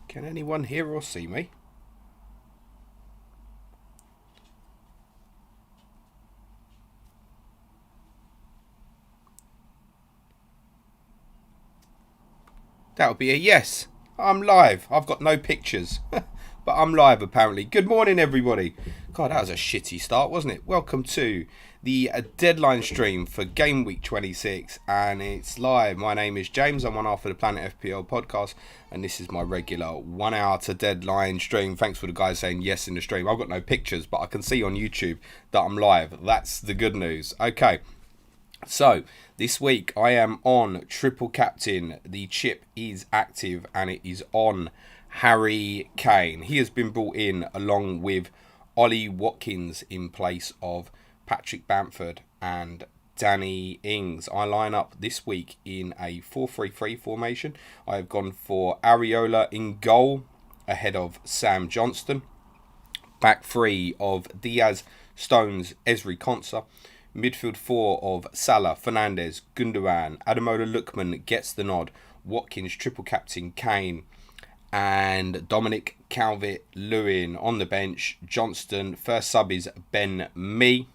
Can anyone hear or see me? That would be a yes. I'm live. I've got no pictures. But I'm live apparently. Good morning everybody. God, that was a shitty start, wasn't it? Welcome to the deadline stream for game week 26 and it's live. My name is James. I'm one half of the Planet FPL podcast and this is my regular 1 hour to deadline stream. Thanks for the guys saying yes in the stream. I've got no pictures but I can see on YouTube that I'm live. That's the good news. Okay. So, this week I am on triple captain. The chip is active and it is on Harry Kane. He has been brought in along with Ollie Watkins in place of Patrick Bamford and Danny Ings. I line up this week in a 4-3-3 formation. I have gone for Areola in goal ahead of Sam Johnston. Back three of Diaz, Stones, Ezri Konsa. Midfield four of Salah, Fernandes, Gundogan, Ademola Lookman gets the nod. Watkins, triple captain, Kane, and Dominic Calvert-Lewin on the bench. Johnston, first sub is Ben Mee.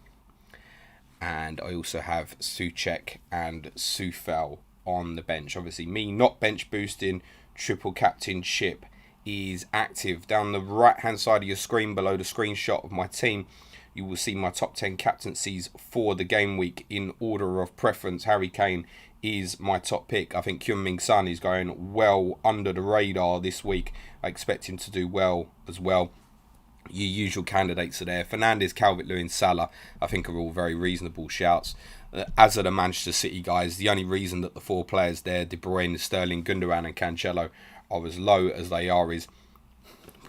And I also have Souček and Soufal on the bench. Obviously, me not bench boosting, triple captain chip is active. Down the right hand side of your screen below the screenshot of my team, you will see my top 10 captaincies for the game week in order of preference. Harry Kane is my top pick. I think Heung-min Son is going well under the radar this week. I expect him to do well as well. Your usual candidates are there. Fernandes, Calvert-Lewin, Salah, I think are all very reasonable shouts. As are the Manchester City guys, the only reason that the four players there, De Bruyne, Sterling, Gundogan and Cancelo, are as low as they are is,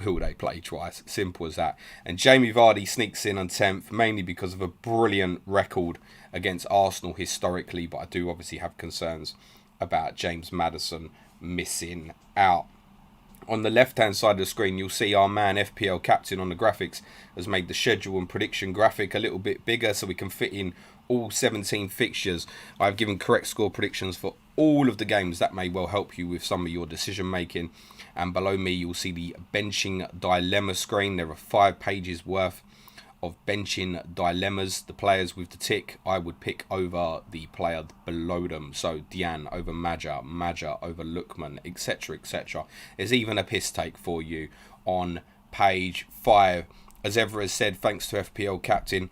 will they play twice? Simple as that. And Jamie Vardy sneaks in on 10th, mainly because of a brilliant record against Arsenal historically, but I do obviously have concerns about James Maddison missing out. On the left-hand side of the screen, you'll see our man FPL Captain on the graphics has made the schedule and prediction graphic a little bit bigger so we can fit in all 17 fixtures. I've given correct score predictions for all of the games. That may well help you with some of your decision making. And below me, you'll see the benching dilemma screen. There are 5 pages worth of benching dilemmas. The players with the tick, I would pick over the player below them. So Dian over Maja, Maja over Lookman, etc, etc. There's even a piss take for you on page 5. As ever has said, thanks to FPL Captain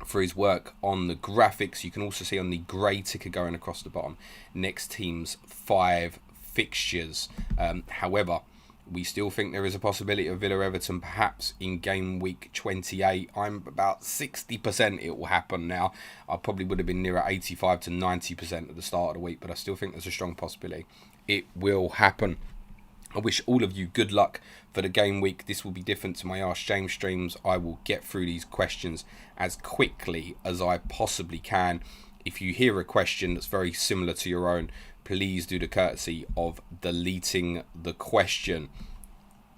for his work on the graphics. You can also see on the grey ticker going across the bottom, next team's 5 fixtures. However, we still think there is a possibility of Villa Everton perhaps in game week 28. I'm about 60% it will happen now. I probably would have been nearer 85 to 90% at the start of the week, but I still think there's a strong possibility it will happen. I wish all of you good luck for the game week. This will be different to my Ask James streams. I will get through these questions as quickly as I possibly can. If you hear a question that's very similar to your own, please do the courtesy of deleting the question.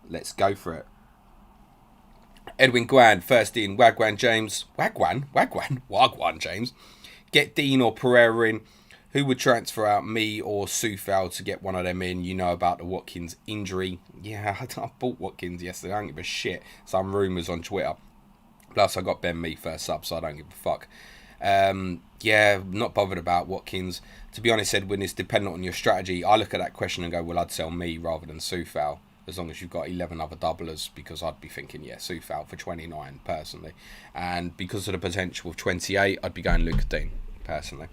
Let's go for it. Edwin Guan, first in. Wagwan James. Wagwan James. Get Dean or Pereira in. Who would transfer out, me or Soufal, to get one of them in? You know about the Watkins injury. Yeah, I bought Watkins yesterday. I don't give a shit. Some rumours on Twitter. Plus, I got Ben Mee first up, so I don't give a fuck. Yeah, not bothered about Watkins. To be honest, Edwin, it's dependent on your strategy. I look at that question and go, well, I'd sell me rather than Soufal, as long as you've got 11 other doublers, because I'd be thinking, yeah, Soufal for 29, personally. And because of the potential of 28, I'd be going Luca Dean, personally.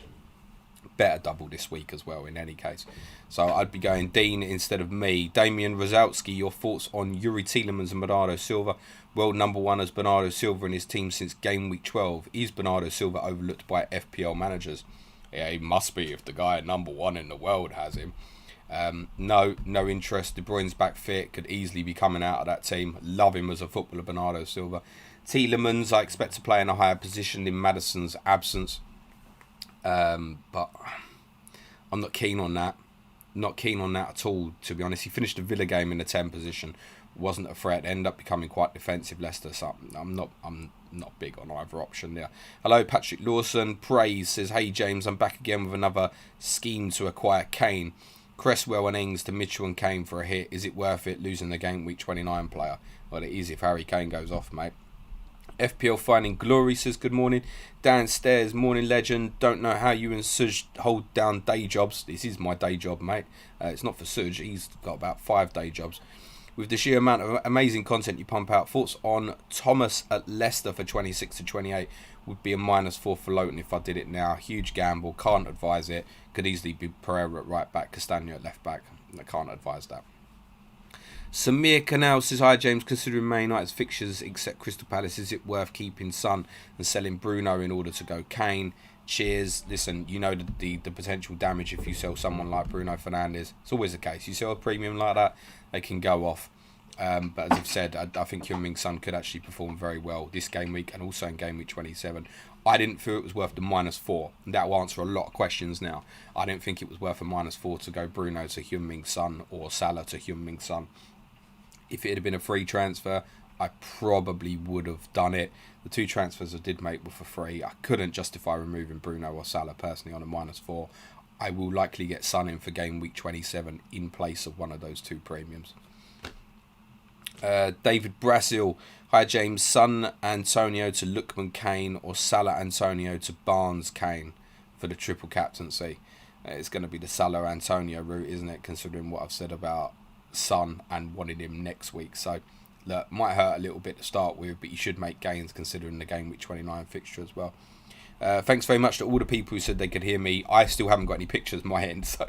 Better double this week as well, in any case. So I'd be going Dean instead of me. Damian Rosalski, your thoughts on Yuri Tielemans and Bernardo Silva? World number 1 as Bernardo Silva in his team since game week 12. Is Bernardo Silva overlooked by FPL managers? Yeah, he must be if the guy number 1 in the world has him. No interest. De Bruyne's back fit, could easily be coming out of that team. Love him as a footballer, Bernardo Silva. Tielemans, I expect to play in a higher position in Maddison's absence. But I'm not keen on that. Not keen on that at all, to be honest. He finished the Villa game in the 10 position. Wasn't a threat. Ended up becoming quite defensive, Leicester. So I'm not big on either option there. Hello, Patrick Lawson. Praise says, hey James, I'm back again with another scheme to acquire Kane. Cresswell and Ings to Mitchell and Kane for a hit. Is it worth it losing the game week 29 player? Well, it is if Harry Kane goes off, mate. FPL Finding Glory says good morning. Downstairs, morning legend. Don't know how you and Suj hold down day jobs. This is my day job, mate. It's not for Suj. He's got about 5 day jobs. With the sheer amount of amazing content you pump out, thoughts on Thomas at Leicester for 26 to 28 would be a -4 for Lowton if I did it now. Huge gamble. Can't advise it. Could easily be Pereira at right back, Castagna at left back. I can't advise that. Samir Canal says, hi James, considering Man United's fixtures except Crystal Palace, is it worth keeping Son and selling Bruno in order to go Kane? Cheers. Listen, you know the potential damage if you sell someone like Bruno Fernandes. It's always the case. You sell a premium like that, they can go off. But as I've said, I think Heung-min Son could actually perform very well this game week and also in game week 27. I didn't feel it was worth the -4. And that will answer a lot of questions now. I didn't think it was worth a -4 to go Bruno to Heung-min Son or Salah to Heung-min Son. If it had been a free transfer, I probably would have done it. The 2 transfers I did make were for free. I couldn't justify removing Bruno or Salah personally on a -4. I will likely get Son in for game week 27 in place of one of those 2 premiums. David Brasil, hi James, Son Antonio to Lookman Kane or Salah Antonio to Barnes Kane for the triple captaincy. It's going to be the Salah Antonio route, isn't it, considering what I've said about Son and wanting him next week. So look, might hurt a little bit to start with, but you should make gains considering the game week 29 fixture as well. Thanks very much to all the people who said they could hear me. I still haven't got any pictures on my end, so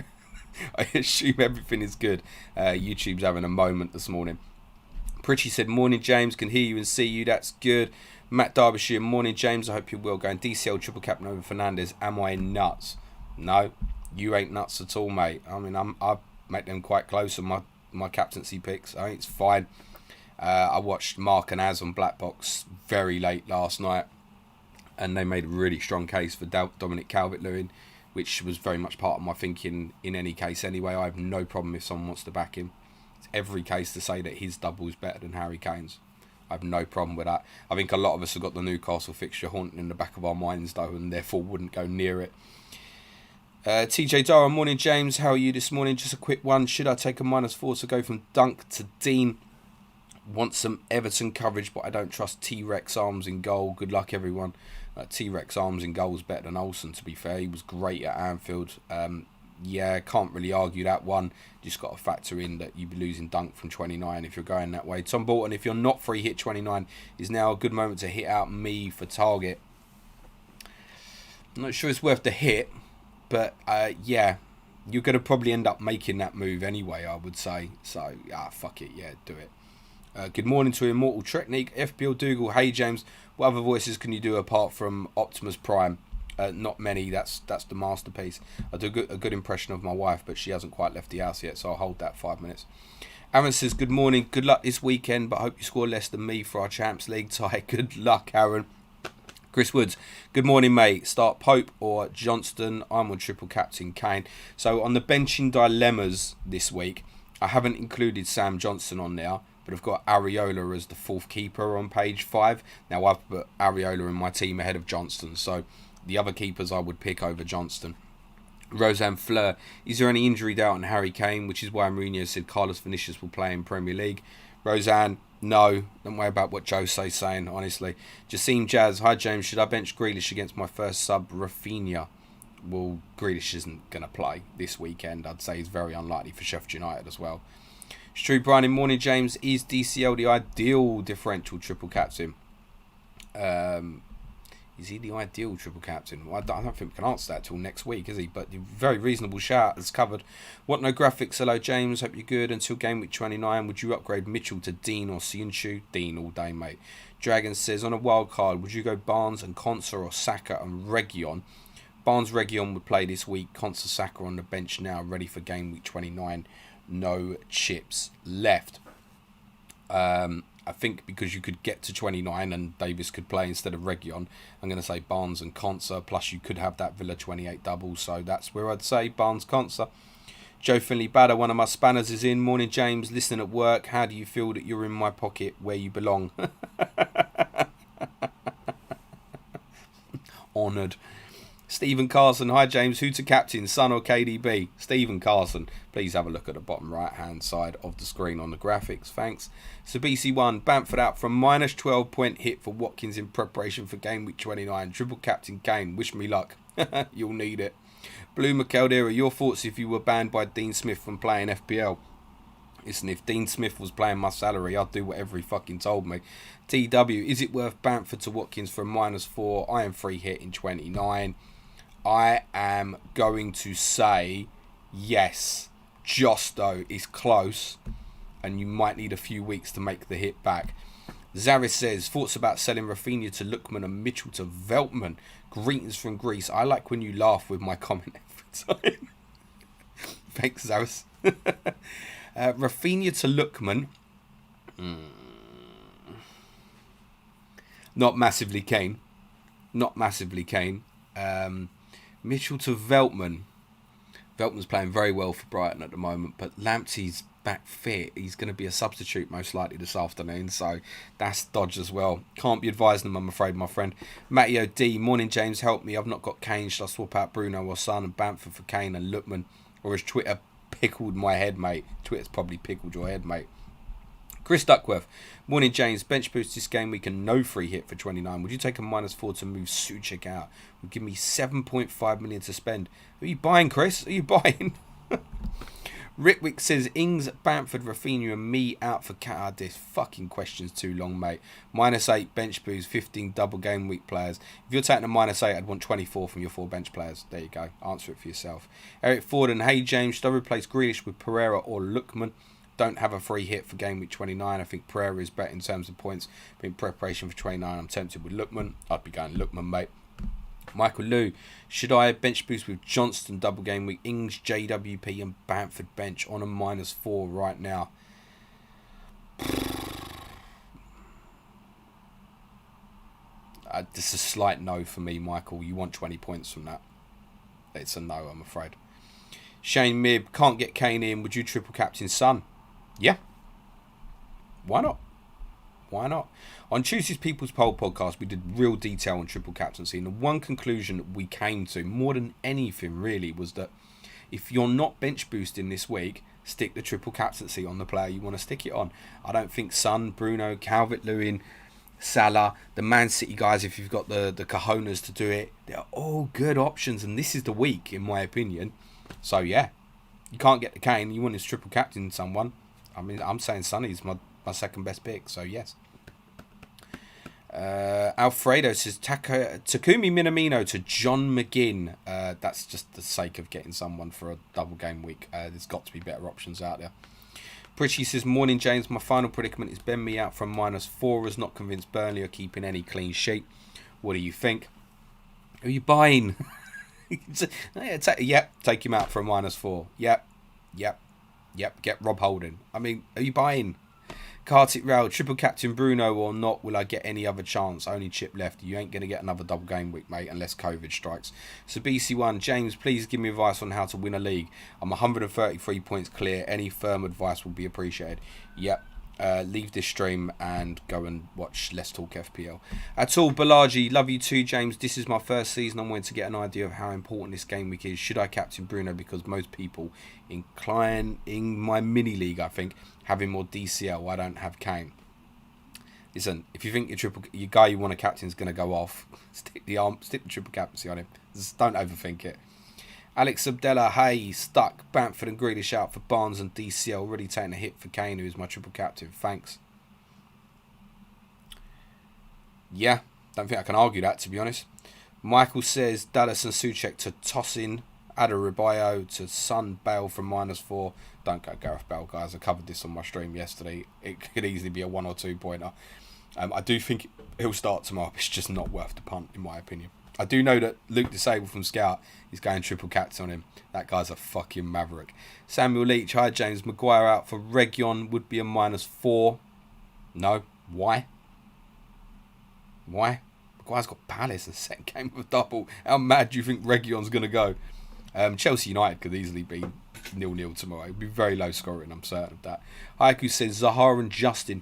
I assume everything is good. YouTube's having a moment this morning. Pritchie said, morning James, can hear you and see you, that's good. Matt Derbyshire, morning James, I hope you're well, going DCL triple captain over Fernandes. Am I nuts? No, you ain't nuts at all, mate. I mean, I make them quite close on my captaincy picks. I think it's fine. I watched Mark and Az on Black Box very late last night, and they made a really strong case for Dominic Calvert-Lewin, which was very much part of my thinking in any case anyway. I have no problem if someone wants to back him. It's every case to say that his double is better than Harry Kane's. I have no problem with that. I think a lot of us have got the Newcastle fixture haunting in the back of our minds though, and therefore wouldn't go near it. TJ Dara, morning James, how are you this morning? Just a quick one, should I take a -4 to go from Dunk to Dean? Want some Everton coverage, but I don't trust T-Rex Arms in goal. Good luck everyone. T-Rex Arms in goal is better than Olsen, to be fair. He was great at Anfield. Yeah, can't really argue that one. Just got to factor in that you'd be losing Dunk from 29 if you're going that way. Tom Bolton, if you're not free hit 29, is now a good moment to hit out me for target. I'm not sure it's worth the hit, but yeah, you're going to probably end up making that move anyway, I would say. So, fuck it, yeah, do it. Good morning to Immortal Treknik, FPL Dougal. Hey James, what other voices can you do apart from Optimus Prime? Not many, that's the masterpiece. I do a good impression of my wife, but she hasn't quite left the house yet, so I'll hold that 5 minutes. Aaron says, good morning, good luck this weekend, but I hope you score less than me for our Champs League tie. Good luck, Aaron. Chris Woods, good morning, mate. Start Pope or Johnston? I'm on triple captain Kane. So on the benching dilemmas this week, I haven't included Sam Johnson on there, but I've got Areola as the 4th keeper on page 5. Now I've put Areola in my team ahead of Johnston, so the other keepers I would pick over Johnston. Roseanne Fleur, is there any injury doubt on Harry Kane, which is why Mourinho said Carlos Vinicius will play in Premier League? Roseanne, no, don't worry about what Jose's saying, honestly. Jassim Jazz, hi James, should I bench Grealish against my first sub, Rafinha? Well, Grealish isn't going to play this weekend. I'd say he's very unlikely for Sheffield United as well. Stu Brian, in morning James, is DCL the ideal differential triple captain? Is he the ideal triple captain? Well, I don't think we can answer that till next week, is he? But very reasonable shout has covered. What no graphics? Hello James, hope you're good. Until game week 29, would you upgrade Mitchell to Dean or Sinshu? Dean all day, mate. Dragon says, on a wild card, would you go Barnes and Konsa or Saka and Region? Barnes Region would play this week. Konsa Saka on the bench now, ready for game week 29. No chips left. I think because you could get to 29 and Davis could play instead of Region, I'm going to say Barnes and Konsa, plus you could have that Villa 28 double, so that's where I'd say Barnes Konsa. Joe Finley Badder, one of my spanners, is in. Morning James, listening at work. How do you feel that you're in my pocket where you belong? Honoured. Stephen Carson, hi James, who to captain, Son or KDB? Stephen Carson, please have a look at the bottom right hand side of the screen on the graphics, thanks. Sabisi1, Bamford out from minus 12-point hit for Watkins in preparation for game week 29. Triple captain Kane, wish me luck. You'll need it. Blue McCaldera, your thoughts if you were banned by Dean Smith from playing FPL? Listen, if Dean Smith was playing my salary, I'd do whatever he fucking told me. TW, is it worth Bamford to Watkins for a -4? I am free hit in 29. I am going to say yes. Josto is close, and you might need a few weeks to make the hit back. Zaris says, thoughts about selling Rafinha to Lookman and Mitchell to Veltman. Greetings from Greece. I like when you laugh with my comment every time. Thanks, Zaris. Rafinha to Lookman. Not massively keen. Mitchell to Veltman. Veltman's playing very well for Brighton at the moment, but Lamptey's back fit. He's going to be a substitute most likely this afternoon, so that's dodge as well. Can't be advising them, I'm afraid, my friend. Matteo D, morning James, help me. I've not got Kane. Should I swap out Bruno or Son and Bamford for Kane and Lookman? Or has Twitter pickled my head, mate? Twitter's probably pickled your head, mate. Chris Duckworth, morning James, bench boost this game week and no free hit for 29. Would you take a -4 to move Suchek out? Would give me 7.5 million to spend. Are you buying, Chris? Are you buying? Rickwick says, Ings, Bamford, Rafinha and me out for cat. This fucking question's too long, mate. -8 bench boost, 15 double game week players. If you're taking a -8, I'd want 24 from your 4 bench players. There you go. Answer it for yourself. Eric Ford and hey James, should I replace Grealish with Pereira or Lookman? Don't have a free hit for game week 29. I think Pereira is better in terms of points, but in preparation for 29, I'm tempted with Lookman. I'd be going Lookman, mate. Michael Liu, should I bench boost with Johnston double game week, Ings, JWP and Bamford bench on a -4 right now? This is a slight no for me, Michael. You want 20 points from that. It's a no, I'm afraid. Shane Mibb, can't get Kane in. Would you triple captain Son? Yeah. Why not? Why not? On Tuesday's People's Poll podcast, we did real detail on triple captaincy, and the one conclusion that we came to, more than anything really, was that if you're not bench boosting this week, stick the triple captaincy on the player you want to stick it on. I don't think Son, Bruno, Calvert-Lewin, Salah, the Man City guys, if you've got the cojones to do it, they're all good options, and this is the week, in my opinion. So yeah, you can't get the Kane, you want his triple captain someone. I mean, I'm saying Sonny's my second best pick, so yes. Alfredo says Takumi Minamino to John McGinn. That's just the sake of getting someone for a double game week. There's got to be better options out there. Pritchy says, morning James, my final predicament is Ben Me out from -4, as not convinced Burnley are keeping any clean sheet. What do you think? Are you buying? Yep, take him out for a -4. Yep. Get Rob Holding. I mean, are you buying? Kartik Rao, triple captain Bruno or not? Will I get any other chance? Only chip left. You ain't going to get another double game week, mate, unless COVID strikes. So BC1, James, please give me advice on how to win a league. I'm 133 points clear. Any firm advice will be appreciated. Yep. Leave this stream and go and watch Let's Talk FPL. Atul Balaji, love you too, James. This is my first season. I wanted to get an idea of how important this game week is. Should I captain Bruno? Because most people incline in my mini league, I think, having more DCL. I don't have Kane. Listen, if you think your guy you want to captain is going to go off, stick the triple captaincy on him. Just don't overthink it. Alex Abdella, hey, stuck. Bamford and Grealish out for Barnes and DCL. Already taking a hit for Kane, who is my triple captain. Thanks. Yeah, don't think I can argue that, to be honest. Michael says Dallas and Suchek to toss in. Adebayo to Son, Bale from -4. Don't go Gareth Bale, guys. I covered this on my stream yesterday. It could easily be a 1 or 2 pointer. I do think he'll start tomorrow. It's just not worth the punt, in my opinion. I do know that Luke Disable from Scout is going triple captain on him. That guy's a fucking maverick. Samuel Leach, hi James. Maguire out for Region would be a -4. No. Why? Maguire's got Palace in the second game of a double. How mad do you think Region's going to go? Chelsea United could easily be 0-0 tomorrow. It would be very low scoring, I'm certain of that. Haiku says Zahar and Justin.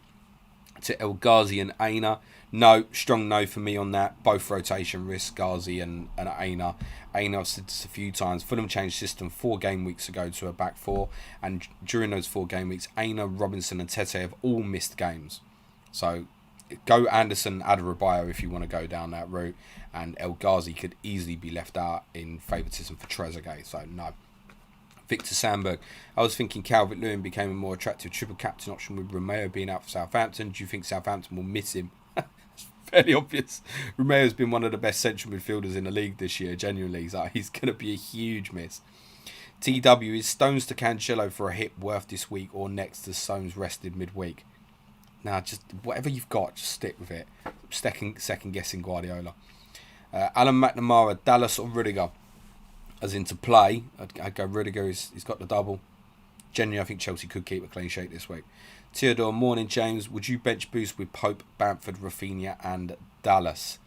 to El Ghazi and Aina. No, strong no for me on that. Both rotation risks, Ghazi and Aina. Aina, I've said this a few times, Fulham changed system 4 game weeks ago to a back 4, and during those 4 game weeks, Aina, Robinson and Tete have all missed games. So go Anderson, Adarabioyo if you want to go down that route, and El Ghazi could easily be left out in favouritism for Trezeguet, so no. Victor Sandberg, I was thinking Calvert-Lewin became a more attractive triple captain option with Romeo being out for Southampton. Do you think Southampton will miss him? It's fairly obvious. Romeo's been one of the best central midfielders in the league this year, genuinely. He's going to be a huge miss. TW, is Stones to Cancelo for a hit worth this week or next as Stones rested midweek? Nah, just whatever you've got, just stick with it. Second guessing Guardiola. Alan McNamara, Dallas or Rudiger? As into play, I'd go Rudiger. He's got the double. Genuinely, I think Chelsea could keep a clean sheet this week. Theodore, morning James. Would you bench boost with Pope, Bamford, Rafinha and Dallas?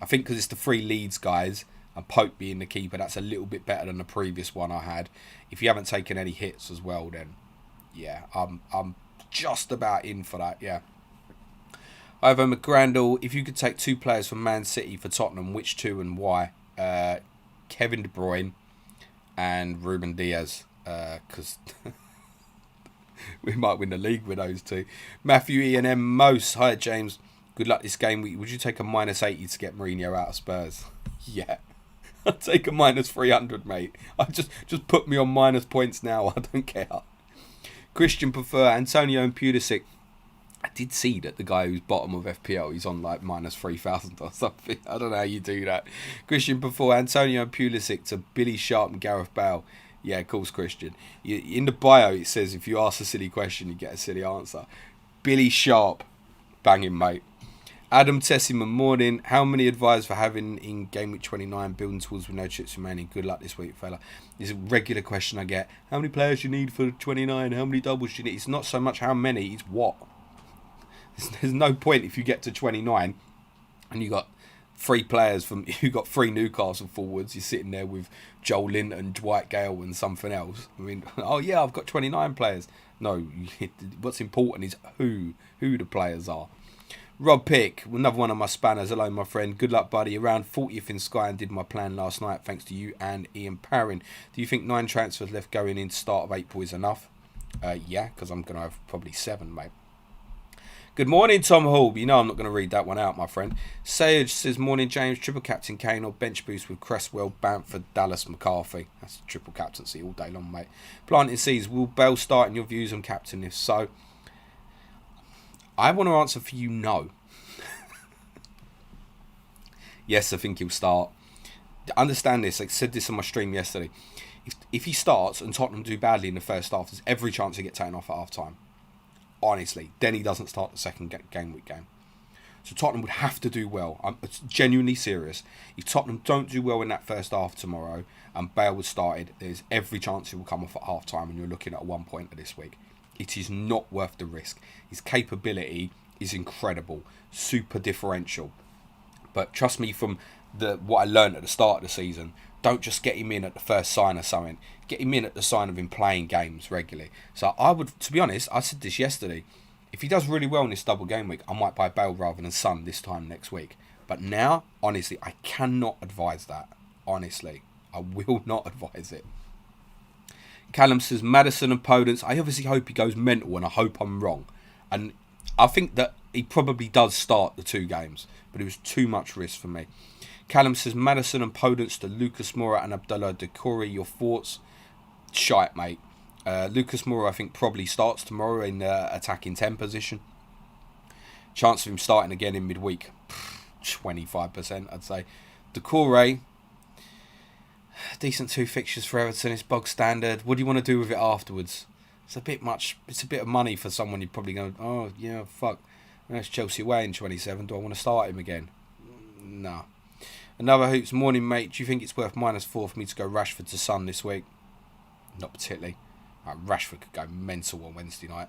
I think because it's the 3 Leeds guys and Pope being the keeper, that's a little bit better than the previous one I had. If you haven't taken any hits as well, then yeah, I'm just about in for that, yeah. Over McGrandle, if you could take 2 players from Man City for Tottenham, which 2 and why? Kevin De Bruyne and Ruben Diaz, because we might win the league with those 2. Matthew E and M Mose, hi James, good luck this game week. Would you take a -80 to get Mourinho out of Spurs? Yeah, I'll take a -300, mate. Just put me on minus points now. I don't care. Christian prefer Antonio and Pulisic. I did see that the guy who's bottom of FPL, he's on like -3,000 or something. I don't know how you do that. Christian prefer Antonio and Pulisic to Billy Sharp and Gareth Bale. Yeah, of course, Christian. In the bio, it says if you ask a silly question, you get a silly answer. Billy Sharp. Banging, mate. Adam Tessiman, morning. How many advise for having in game week 29 building tools with no chips remaining? Good luck this week, fella. It's a regular question I get. How many players you need for 29? How many doubles do you need? It's not so much how many, it's what. There's no point if you get to 29 and you got 3 players you got 3 Newcastle forwards. You're sitting there with Joel Linton, Dwight Gale, and something else. I mean, oh yeah, I've got 29 players. No, what's important is who the players are. Rob Pick, another one of my spanners. Hello, my friend. Good luck, buddy. Around 40th in Sky and did my plan last night, thanks to you and Ian Parrin. Do you think 9 transfers left going into start of April is enough? Yeah, because I'm going to have probably 7, mate. Good morning, Tom Hall. You know I'm not going to read that one out, my friend. Sage says, morning, James. Triple captain Kane or bench boost with Cresswell, Bamford, Dallas, McCarthy. That's triple captaincy all day long, mate. Planting seeds. Will Bale start in your views on captain? If so, I want to answer for you, no. Yes, I think he'll start. Understand this. I said this on my stream yesterday. If he starts and Tottenham do badly in the first half, there's every chance he get taken off at half time. Honestly, then he doesn't start the second game week game. So Tottenham would have to do well. I'm genuinely serious. If Tottenham don't do well in that first half tomorrow and Bale was started, there's every chance he will come off at half time and you're looking at a 1 pointer this week. It is not worth the risk. His capability is incredible, super differential. But trust me, from what I learned at the start of the season, don't just get him in at the first sign of something. Get him in at the sign of him playing games regularly. So I would, to be honest, I said this yesterday, if he does really well in this double game week, I might buy Bale rather than Son this time next week. But now, honestly, I cannot advise that. Honestly, I will not advise it. Callum says, Maddison and Podence. I obviously hope he goes mental and I hope I'm wrong. And I think that he probably does start the 2 games, but it was too much risk for me. Callum says, Maddison and Podence to Lucas Moura and Abdullah Decore. Your thoughts? Shite, mate. Lucas Moura, I think, probably starts tomorrow in the attacking 10 position. Chance of him starting again in midweek, 25%, I'd say. Decore, decent 2 fixtures for Everton. It's bog standard. What do you want to do with it afterwards? It's a bit much. It's a bit of money for someone you're probably going, oh, yeah, fuck. That's Chelsea away in 27. Do I want to start him again? No. Another Hoops, morning, mate. Do you think it's worth -4 for me to go Rashford to Son this week? Not particularly. Rashford could go mental on Wednesday night.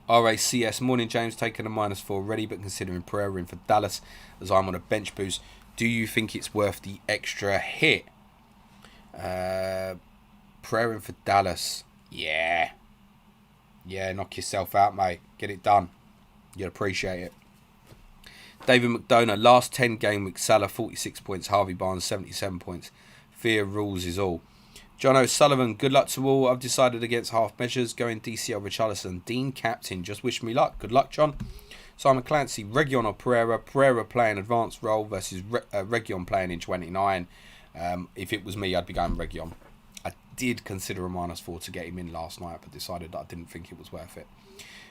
RACS, morning, James. Taking a -4 already, but considering Pereira in for Dallas as I'm on a bench boost. Do you think it's worth the extra hit? Pereira in for Dallas. Yeah. Yeah, knock yourself out, mate. Get it done. You'd appreciate it. David McDonough, last 10 game week, Salah 46 points, Harvey Barnes 77 points. Fear rules is all. John O'Sullivan, good luck to all. I've decided against half measures, going DCL Richarlison, Dean captain. Just wish me luck. Good luck, John. Simon Clancy, Region or Pereira. Pereira playing advanced role versus Region playing in 29. If it was me, I'd be going Region. I did consider a -4 to get him in last night, but decided that I didn't think it was worth it.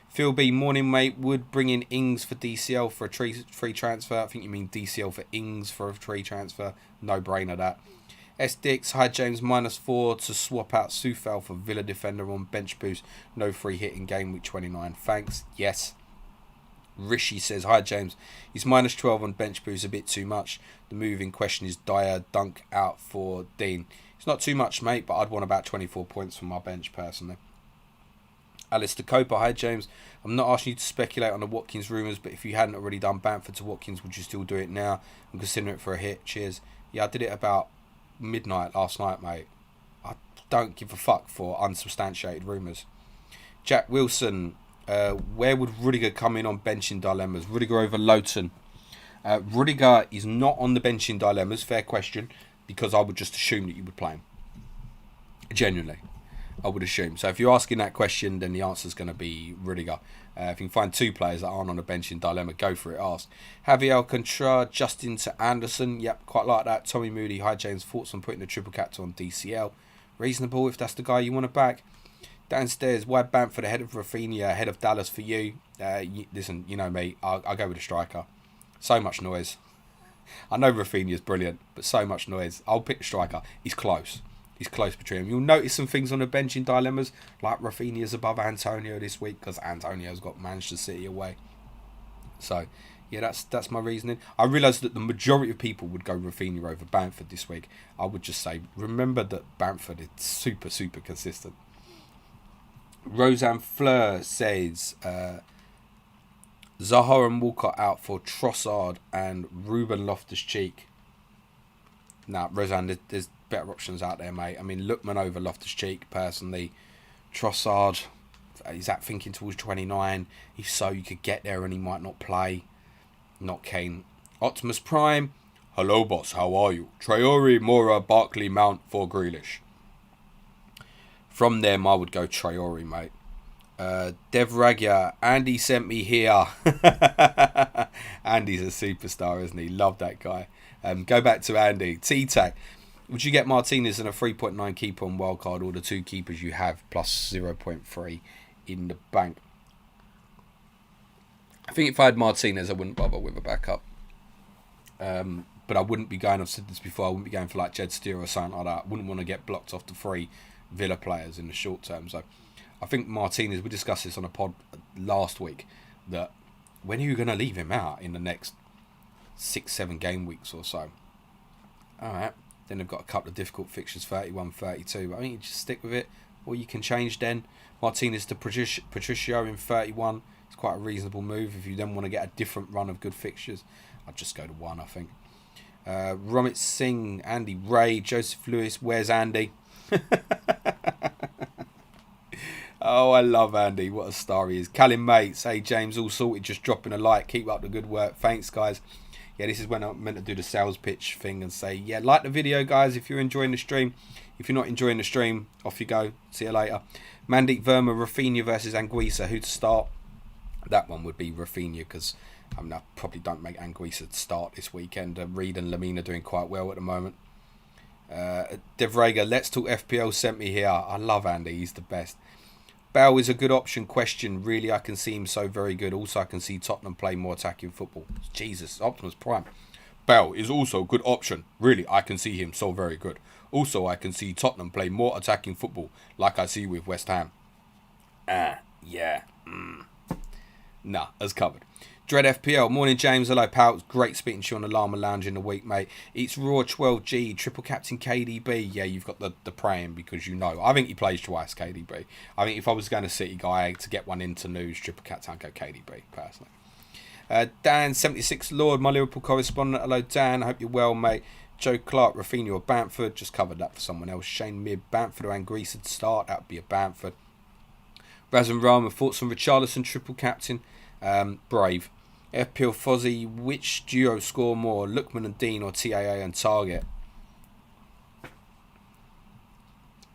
Phil B, morning mate, would bring in Ings for DCL for a free transfer. I think you mean DCL for Ings for a free transfer. No brainer that. S Dix, hi James, -4 to swap out Sufal for Villa defender on bench boost. No free hit in game week 29. Thanks. Yes. Rishi says, hi James, he's -12 on bench boost, a bit too much. The move in question is Dyer, Dunk out for Dean. It's not too much, mate, but I'd want about 24 points from my bench personally. Alistair Coper, hi James, I'm not asking you to speculate on the Watkins rumours, but if you hadn't already done Bamford to Watkins, would you still do it now and consider it for a hit? Cheers. Yeah, I did it about midnight last night, mate. I don't give a fuck for unsubstantiated rumours. Jack Wilson, where would Rudiger come in on benching dilemmas? Rudiger over Lowton. Rudiger is not on the benching dilemmas, fair question, because I would just assume that you would play him. Genuinely, I would assume. So if you're asking that question, then the answer is going to be Rudiger. If you can find two players that aren't on a benching dilemma, go for it, ask. Javier Alcantara, Justin to Anderson. Yep, quite like that. Tommy Moody, hi James, thoughts on putting the triple captain on DCL? Reasonable if that's the guy you want to back. Downstairs, why Bamford ahead of Rafinha, ahead of Dallas for you? Listen, you know me, I'll go with a striker. So much noise. I know Rafinha's brilliant, but so much noise. I'll pick a striker. He's close. He's close between them. You'll notice some things on the bench in dilemmas, like Rafinha's above Antonio this week because Antonio's got Manchester City away. So, yeah, that's my reasoning. I realised that the majority of people would go Rafinha over Bamford this week. I would just say, remember that Bamford is super, super consistent. Roseanne Fleur says, Zaha and Walcott out for Trossard and Ruben Loftus-Cheek. Now, Roseanne, there's better options out there, mate. I mean, Lookman over Loftus-Cheek, personally. Trossard, is that thinking towards 29? If so, you could get there and he might not play. Not keen. Optimus Prime, hello boss, how are you? Traore, Mora, Barkley, Mount for Grealish. From them, I would go Traore, mate. Dev Ragya, Andy sent me here. Andy's a superstar, isn't he? Love that guy. Go back to Andy. T-Tac, would you get Martinez and a 3.9 keeper on wildcard, or the two keepers you have plus 0.3 in the bank? I think if I had Martinez, I wouldn't bother with a backup. But I wouldn't be going, I've said this before, I wouldn't be going for like Jed Steer or something like that. I wouldn't want to get blocked off the free Villa players in the short term. So I think Martinez, we discussed this on a pod last week, that when are you going to leave him out in the next 6-7 game weeks or so? Alright, then they've got a couple of difficult fixtures, 31, 32, but I think you just stick with it, or you can change then. Martinez to Patricio in 31, it's quite a reasonable move. If you then want to get a different run of good fixtures, I'd just go to one, I think. Romit Singh, Andy Ray, Joseph Lewis, where's Andy? Oh, I love Andy. What a star he is. Callum Mates. Hey, James, all sorted. Just dropping a like. Keep up the good work. Thanks, guys. Yeah, this is when I'm meant to do the sales pitch thing and say, yeah, like the video, guys, if you're enjoying the stream. If you're not enjoying the stream, off you go. See you later. Mandeep Verma, Rafinha versus Anguissa. Who to start? That one would be Rafinha because I probably don't make Anguissa start this weekend. Reed and Lamina doing quite well at the moment. Devrega, let's talk FPL sent me here. I love Andy. He's the best. Bale is a good option. Question. Really, I can see him so very good. Also, I can see Tottenham play more attacking football. Jesus, Optimus Prime. Bale is also a good option. Really, I can see him so very good. Also, I can see Tottenham play more attacking football, like I see with West Ham. Yeah. Nah, as covered. Dread FPL. Morning, James. Hello, pal. It's great speaking to you on the Llama Lounge in the week, mate. It's Raw 12G, triple captain KDB. Yeah, you've got the praying because you know. I think he plays twice, KDB. I think if I was going to City guy to get one into news, triple captain, I'd go KDB, personally. Dan76 Lord, my Liverpool correspondent. Hello, Dan. I hope you're well, mate. Joe Clark, Rafinha or Bamford. Just covered that for someone else. Shane Mib, Bamford or Anguissa to start. That would be a Bamford. Raz and Rama, thoughts on Richarlison, triple captain. Brave. FPL Fozzie, which duo score more, Lookman and Dean or TAA and Target?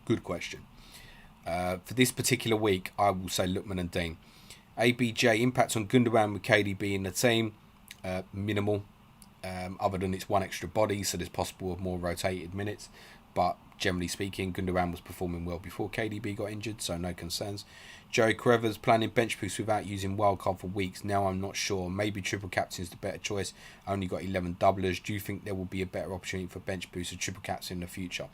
Good question. For this particular week, I will say Lookman and Dean. ABJ, impact on Gundogan with KDB in the team, minimal. Other than it's one extra body, so there's possible of more rotated minutes. But generally speaking, Gundogan was performing well before KDB got injured, so no concerns. Joe Carruthers planning bench boost without using wildcard for weeks. Now I'm not sure. Maybe triple captain is the better choice. I only got 11 doublers. Do you think there will be a better opportunity for bench boost or triple captain in the future?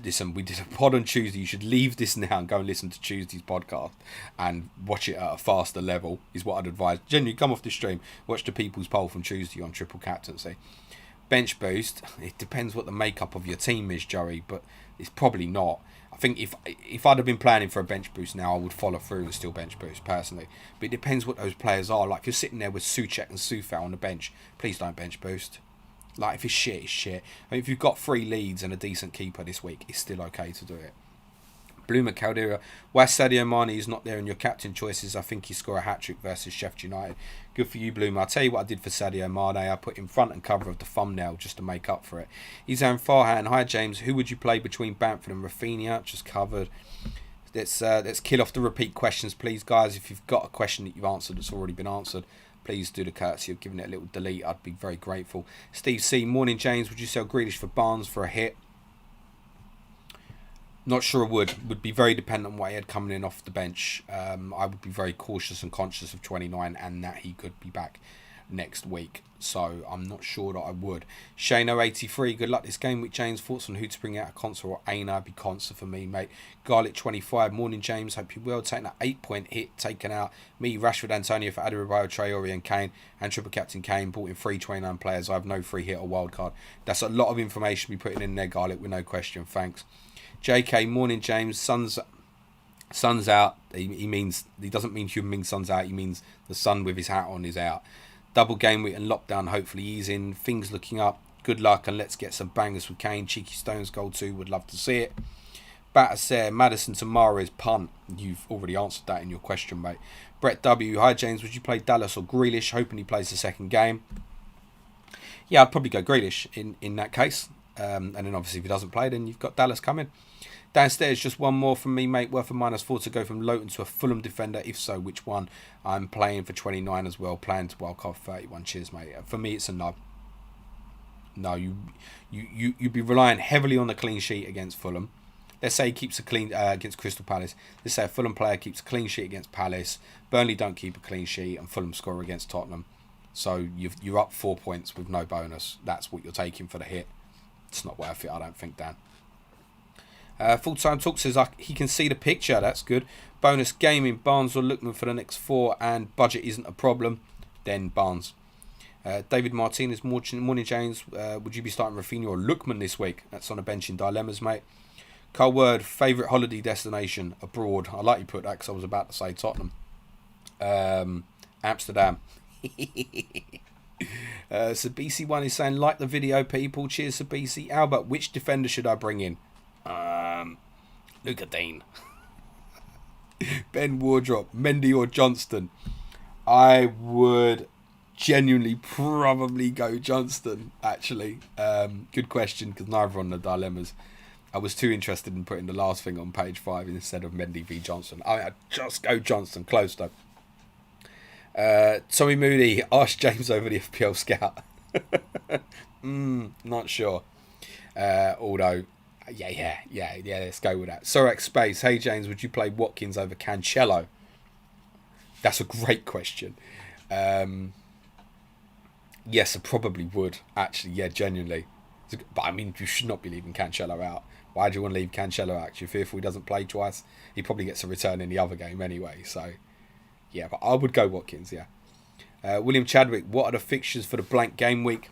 Listen, we did a pod on Tuesday. You should leave this now and go and listen to Tuesday's podcast and watch it at a faster level, is what I'd advise. Genuinely, come off the stream, watch the people's poll from Tuesday on triple captaincy. Bench boost, it depends what the makeup of your team is, Joey, but it's probably not. I think if I'd have been planning for a bench boost now, I would follow through and still bench boost, personally. But it depends what those players are. Like, if you're sitting there with Souček and Soufal on the bench, please don't bench boost. Like, if it's shit, it's shit. I mean, if you've got 3 leads and a decent keeper this week, it's still okay to do it. Bloomer Caldera, why Sadio Mane is not there in your captain choices? I think he scored a hat-trick versus Sheffield United. Good for you, Bloomer. I'll tell you what I did for Sadio Mane. I put him front and cover of the thumbnail just to make up for it. Izan Farhan, hi James. Who would you play between Bamford and Rafinha? Just covered. Let's kill off the repeat questions, please, guys. If you've got a question that you've answered that's already been answered, please do the courtesy of giving it a little delete. I'd be very grateful. Steve C. Morning, James. Would you sell Grealish for Barnes for a hit? Not sure I would. Would be very dependent on what he had coming in off the bench. I would be very cautious and conscious of 29 and that he could be back next week. So I'm not sure that I would. Shano83, good luck this game with James. Thoughts on who to bring out, a Consa or Aina? It'd be Consa for me, mate. Garlic25, morning, James. Hope you're well. Taking that 8-point hit, taken out. Me, Rashford, Antonio for Adebayo, Traore and Kane. And triple captain Kane, bought in 329 players. I have no free hit or wild card. That's a lot of information to be putting in there, Garlic, with no question. Thanks. JK, morning, James. Sun's out. He doesn't mean human being sun's out. He means the sun with his hat on is out. Double game week and lockdown hopefully easing. Things looking up. Good luck and let's get some bangers with Kane. Cheeky Stones goal 2. Would love to see it. Bataser, Madison to Mahrez punt. You've already answered that in your question, mate. Brett W. Hi, James. Would you play Dallas or Grealish? Hoping he plays the second game. Yeah, I'd probably go Grealish in that case. And then obviously if he doesn't play, then you've got Dallas coming. Downstairs, just one more from me, mate. Worth a -4 to go from Lowton to a Fulham defender. If so, which one? I'm playing for 29 as well. Playing to wildcard 31. Cheers, mate. For me, it's a no. No, you'd be relying heavily on the clean sheet against Fulham. Let's say he keeps a clean against Crystal Palace. Let's say a Fulham player keeps a clean sheet against Palace. Burnley don't keep a clean sheet, and Fulham score against Tottenham. So you're up 4 points with no bonus. That's what you're taking for the hit. It's not worth it, I don't think, Dan. Full-time Talk says he can see the picture. That's good. Bonus gaming, Barnes or Lookman for the next 4, and budget isn't a problem. Then Barnes. David Martinez, morning, James. Would you be starting Rafinha or Lookman this week? That's on a bench in dilemmas, mate. Carl Word, favourite holiday destination abroad. I like you put that because I was about to say Tottenham. Amsterdam. Sabisi1 is saying, like the video, people. Cheers, Sabisi. Albert, which defender should I bring in? Luca Dean. Ben Wardrop, Mendy or Johnston? I would genuinely probably go Johnston, actually. Good question, because neither on the dilemmas. I was too interested in putting the last thing on page 5 instead of Mendy v Johnston. I'd just go Johnston. Close, though. Tommy Moody, ask James over the FPL Scout. Not sure. Although, yeah, let's go with that. Sorek Space, hey James, would you play Watkins over Cancelo? That's a great question. Yes, I probably would, actually, yeah, genuinely. But I mean, you should not be leaving Cancelo out. Why do you want to leave Cancelo out? You're fearful he doesn't play twice? He probably gets a return in the other game anyway, so yeah, but I would go Watkins, yeah. William Chadwick, what are the fixtures for the blank game week?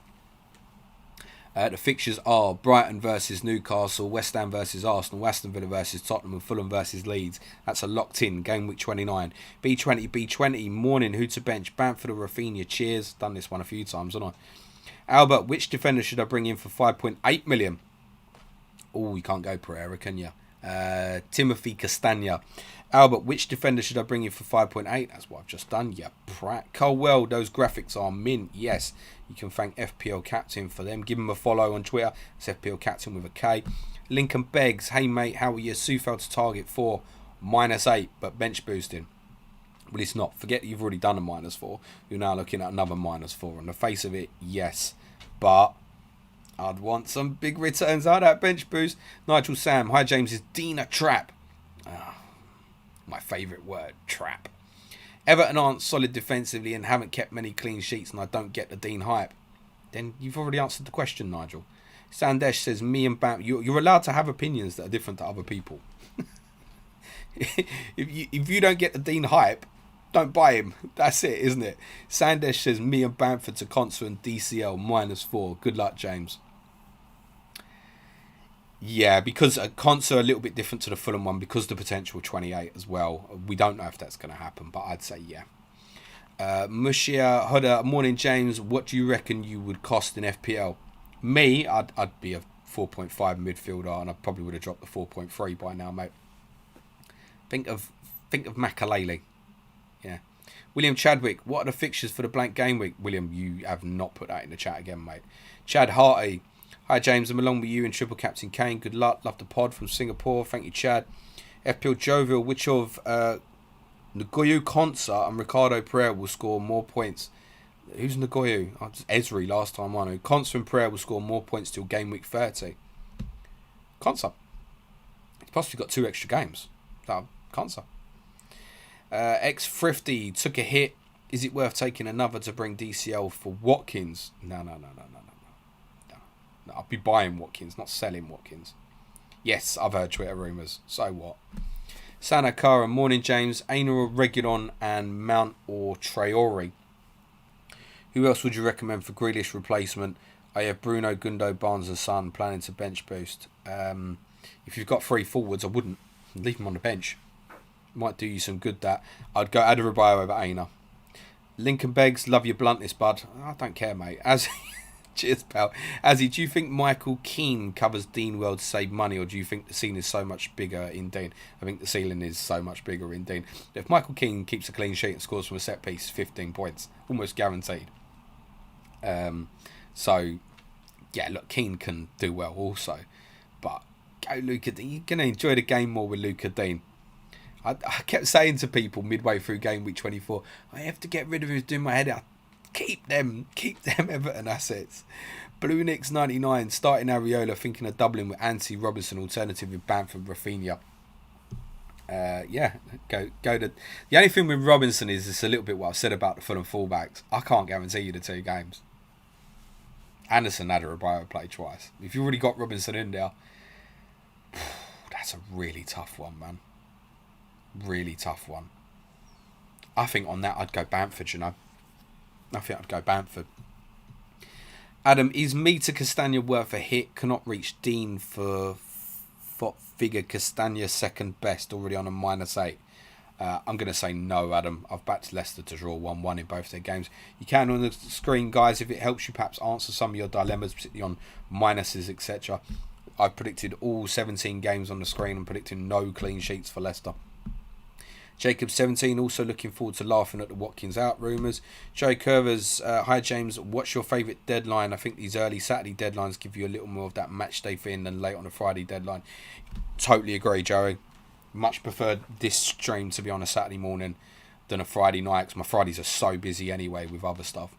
The fixtures are Brighton versus Newcastle, West Ham versus Arsenal, Aston Villa versus Tottenham, and Fulham versus Leeds. That's a locked in game week 29. B20, morning, who to bench? Bamford or Rafinha? Cheers. Done this one a few times, haven't I? Albert, which defender should I bring in for 5.8 million? Oh, you can't go Pereira, can you? Timothy Castagna. Albert, which defender should I bring in for 5.8? That's what I've just done. Yeah, prat. Colwell, those graphics are mint. Yes, you can thank FPL Captain for them. Give him a follow on Twitter. It's FPL Captain with a K. Lincoln Beggs, hey mate, how are you? Sufel to target for -8, but bench boosting. Well, it's not. Forget that you've already done a -4. You're now looking at another -4. On the face of it, yes. But I'd want some big returns out of that bench boost. Nigel Sam, hi James, is Dean a trap? My favourite word, trap. Everton aren't solid defensively and haven't kept many clean sheets, and I don't get the Dean hype. Then you've already answered the question, Nigel. Sandesh says, me and Bam, you're allowed to have opinions that are different to other people. if you don't get the Dean hype, don't buy him. That's it, isn't it? Sandesh says, me and Bamford to Conser and DCL -4. Good luck, James. Yeah, because Conser a little bit different to the Fulham one because the potential 28 as well. We don't know if that's going to happen, but I'd say yeah. Mushia Huda, morning James. What do you reckon you would cost in FPL? Me, I'd be a 4.5 midfielder, and I probably would have dropped the 4.3 by now, mate. Think of Makalele. Yeah. William Chadwick, what are the fixtures for the blank game week? William, you have not put that in the chat again, mate. Chad Harty. Hi James, I'm along with you and Triple Captain Kane. Good luck. Love the pod from Singapore. Thank you, Chad. FPL Jovial, which of Ngoyu Konsa and Ricardo Pereira will score more points? Who's Ngoyu? Esri last time I know. Konsa and Pereira will score more points till game week 30. Konsa. He's possibly got 2 extra games. So, Konsa. X50 took a hit. Is it worth taking another to bring DCL for Watkins? No. I'll be buying Watkins, not selling Watkins. Yes, I've heard Twitter rumours. So what? Sanakara, morning James. Aina or Reguilon and Mount or Traore. Who else would you recommend for Grealish replacement? I have Bruno, Gundo, Barnes and Son planning to bench boost. If you've got 3 forwards, I wouldn't. Leave them on the bench. Might do you some good that. I'd go Adebayo over Aina. Lincoln Beggs, love your bluntness, bud. I don't care, mate. Cheers, pal. Azzy, do you think Michael Keane covers Dean well to save money, or do you think the ceiling is so much bigger in Dean? I think the ceiling is so much bigger in Dean. If Michael Keane keeps a clean sheet and scores from a set piece, 15 points. Almost guaranteed. So, yeah, look, Keane can do well also. But go Luca Dean. You're going to enjoy the game more with Luca Dean. I kept saying to people midway through game week 24, I have to get rid of him, doing my head out. Keep them Everton assets. Blue Nix 99 starting Areola, thinking of doubling with Anthony Robinson, alternative with Bamford Rafinha. Go to. The only thing with Robinson is it's a little bit what I've said about the Fulham fullbacks. I can't guarantee you the 2 games. Anderson had a Adebayo play twice. If you've already got Robinson in there, that's a really tough one, man. Really tough one. I think on that I'd go Bamford, you know. I think I'd go Bamford. Adam, is Mita Castagna worth a hit? Cannot reach Dean for figure Castagna second best, already on a -8. I'm going to say no, Adam. I've backed Leicester to draw 1-1 in both their games. You can on the screen, guys, if it helps you perhaps answer some of your dilemmas, particularly on minuses, etc. I've predicted all 17 games on the screen and predicted no clean sheets for Leicester. Jacob17 also looking forward to laughing at the Watkins out rumours. Joe Curvers, hi James, what's your favourite deadline? I think these early Saturday deadlines give you a little more of that match day feeling than late on a Friday deadline. Totally agree, Joey. Much prefer this stream to be on a Saturday morning than a Friday night, because my Fridays are so busy anyway with other stuff.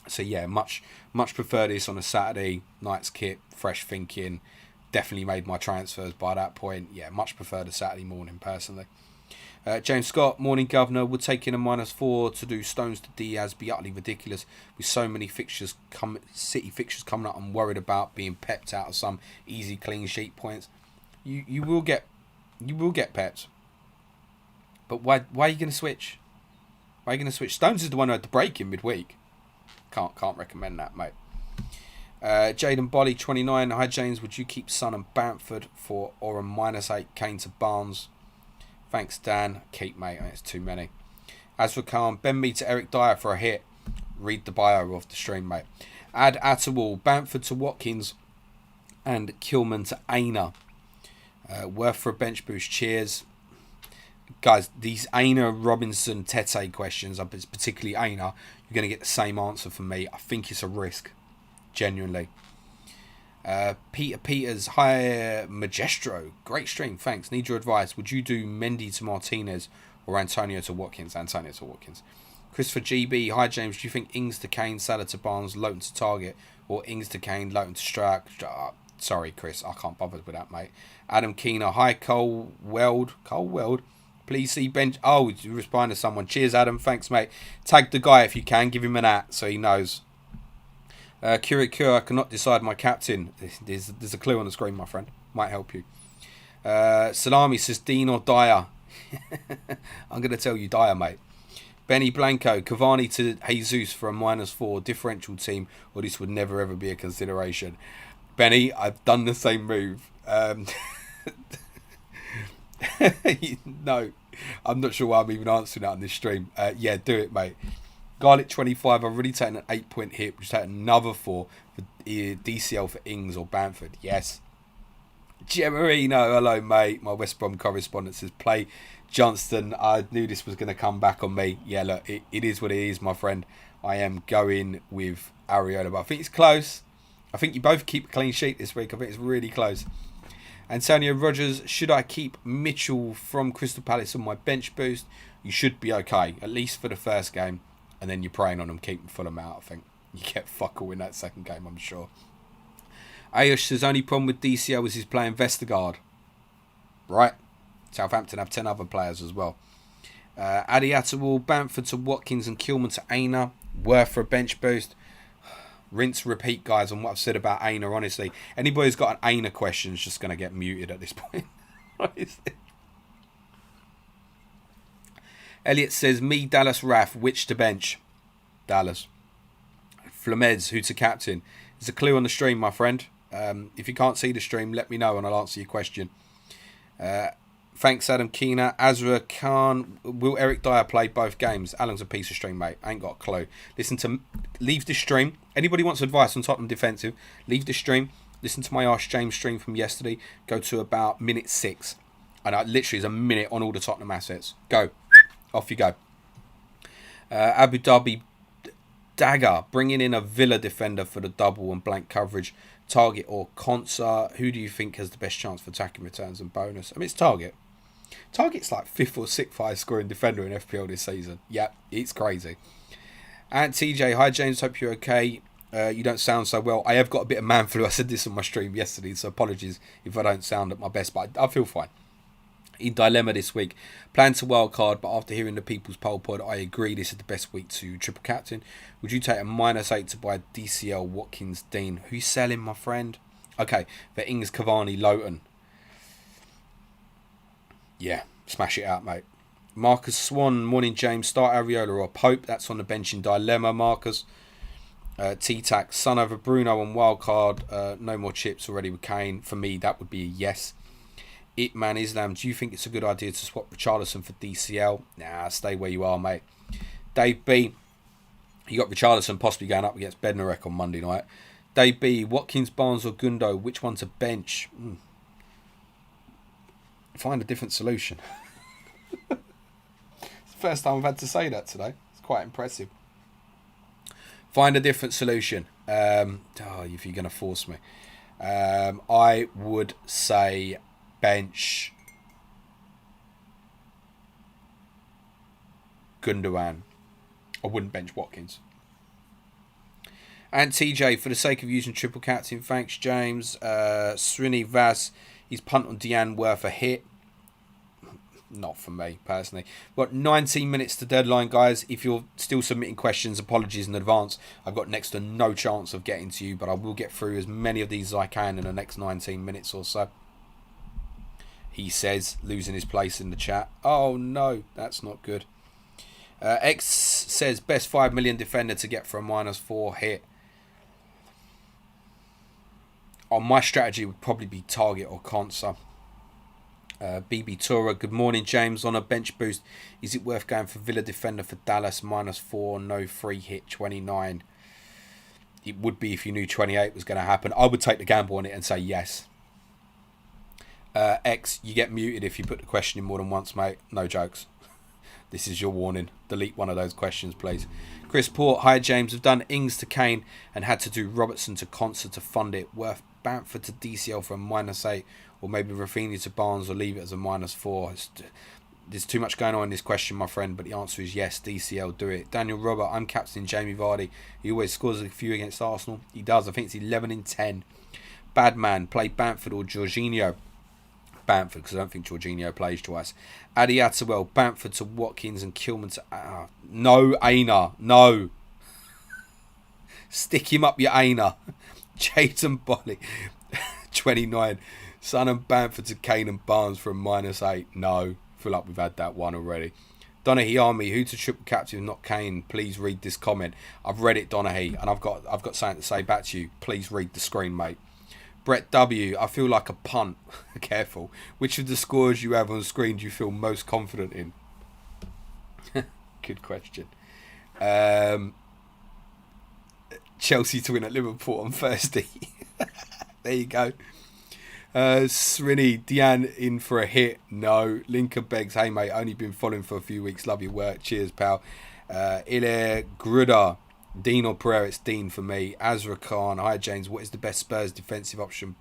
So yeah, much prefer this on a Saturday night's kit, fresh thinking. Definitely made my transfers by that point. Yeah, much prefer the Saturday morning personally. James Scott, morning governor, would taking a -4 to do Stones to Diaz be utterly ridiculous with so many City fixtures coming up? I'm worried about being pepped out of some easy clean sheet points. You will get pepped. But why are you going to switch? Why are you going to switch? Stones is the one who had the break in midweek. Can't recommend that, mate. Jaden Bolly 29. Hi James, would you keep Son and Bamford for or a -8 Kane to Barnes? Thanks, Dan. Keep, mate. It's too many. As for Khan, Ben me to Eric Dyer for a hit. Read the bio of the stream, mate. Add Attawall, Bamford to Watkins, and Kilman to Aina. Worth for a bench boost. Cheers. Guys, these Aina, Robinson, Tete questions, particularly Aina, you're going to get the same answer from me. I think it's a risk. Genuinely. Peter Peters, hi Magestro. Great stream, thanks. Need your advice. Would you do Mendy to Martinez or Antonio to Watkins? Antonio to Watkins. Christopher GB, hi James. Do you think Ings to Kane, Salah to Barnes, Lowton to Target, or Ings to Kane, Lowton to Strack? Sorry, Chris, I can't bother with that, mate. Adam Keener, hi Cole Weld. Please see bench. Oh, you respond to someone. Cheers, Adam. Thanks, mate. Tag the guy if you can. Give him an @ so he knows. Kurikura, I cannot decide my captain. There's a clue on the screen, my friend. Might help you. Salami says Dean or Dyer. I'm going to tell you Dyer, mate. Benny Blanco, Cavani to Jesus for a -4 differential team, or this would never ever be a consideration. Benny, I've done the same move. No, I'm not sure why I'm even answering that on this stream. Yeah, do it, mate. Garlic 25, I've already taken an 8-point hit, which taken another 4 for DCL for Ings or Bamford. Yes. Gemarino, hello, mate. My West Brom correspondent says, play Johnston. I knew this was going to come back on me. Yeah, look, it is what it is, my friend. I am going with Areola, but I think it's close. I think you both keep a clean sheet this week. I think it's really close. Antonio Rogers, should I keep Mitchell from Crystal Palace on my bench boost? You should be okay, at least for the first game. And then you're praying on them, keeping Fulham out, I think. You get fuck all in that second game, I'm sure. Ayush says, only problem with DCL is he's playing Vestergaard. Right. Southampton have 10 other players as well. Adi Atawal, Bamford to Watkins and Kilman to Aina. Worth for a bench boost. Rinse, repeat, guys, on what I've said about Aina, honestly. Anybody who's got an Aina question is just going to get muted at this point. Elliot says, me, Dallas, Raf, which to bench? Dallas. Flamez, who to captain? There's a clue on the stream, my friend. If you can't see the stream, let me know and I'll answer your question. Thanks, Adam Keener. Azra Khan. Will Eric Dyer play both games? Alan's a piece of stream, mate. Ain't got a clue. Leave the stream. Anybody wants advice on Tottenham defensive, leave the stream. Listen to my Ask James stream from yesterday. Go to about minute 6. And literally is a minute on all the Tottenham assets. Go. Off you go. Abu Dhabi Dagger, bringing in a Villa defender for the double and blank coverage. Target or Konsa? Who do you think has the best chance for attacking returns and bonus? I mean, it's Target. Target's like 5th or 6th highest scoring defender in FPL this season. Yeah, it's crazy. And TJ, hi James, hope you're okay. You don't sound so well. I have got a bit of man flu. I said this on my stream yesterday, so apologies if I don't sound at my best, but I feel fine. In dilemma this week, plan to wildcard, but after hearing the People's Poll pod, I agree this is the best week to triple captain. Would you take a -8 to buy DCL, Watkins, Dean? Who's selling, my friend? Okay, for Ings, Cavani, Lowton. Yeah, smash it out, mate. Marcus Swan, morning James, start Areola or Pope. That's on the bench in dilemma, Marcus. T-Tac, son over Bruno on wildcard. No more chips already with Kane. For me, that would be a yes. Itman Islam, do you think it's a good idea to swap Richarlison for DCL? Nah, stay where you are, mate. Dave B, you got Richarlison possibly going up against Bednarek on Monday night. Dave B, Watkins, Barnes or Gundo, which one to bench? Find a different solution. It's the first time I've had to say that today. It's quite impressive. Find a different solution. If you're going to force me. I would say bench Gundogan. I wouldn't bench Watkins. And TJ, for the sake of using triple captain, thanks James. Srini Vas, his punt on Dejan worth a hit. Not for me, personally. We've got 19 minutes to deadline, guys. If you're still submitting questions, apologies in advance. I've got next to no chance of getting to you, but I will get through as many of these as I can in the next 19 minutes or so. He says, losing his place in the chat. Oh, no, that's not good. X says, best 5 million defender to get for a -4 hit. My strategy would probably be Target or Konsa. BB Tora, good morning, James. On a bench boost, is it worth going for Villa defender for Dallas -4, no free hit 29? It would be if you knew 28 was going to happen. I would take the gamble on it and say yes. X, you get muted if you put the question in more than once, mate. No jokes. This is your warning. Delete one of those questions, please. Chris Port, hi James. Have done Ings to Kane and had to do Robertson to Concert to fund it. Worth Bamford to DCL for a -8, or maybe Rafinha to Barnes, or leave it as a -4. There's too much going on in this question, my friend, but the answer is yes, DCL, do it. Daniel Robert, I'm captain Jamie Vardy. He always scores a few against Arsenal. He does. I think it's 11 in 10. Bad man, play Bamford or Jorginho. Bamford, because I don't think Jorginho plays twice. Adi Atterwell, Bamford to Watkins and Kilman to... no, Aina. No. Stick him up your Aina. Jayden Bolly, 29. Son and Bamford to Kane and Barnes for a -8. No. I feel like we've had that one already. Donaghy Army, who to triple captain, not Kane. Please read this comment. I've read it, Donaghy, and I've got something to say back to you. Please read the screen, mate. Brett W, I feel like a punt. Careful. Which of the scores you have on screen do you feel most confident in? Good question. Chelsea to win at Liverpool on Thursday. There you go. Srini, Deanne in for a hit. No. Lincoln begs, hey mate, only been following for a few weeks. Love your work. Cheers, pal. Ile Gruda. Dean or Pereira? It's Dean for me. Azra Khan, hi James, what is the best Spurs defensive option?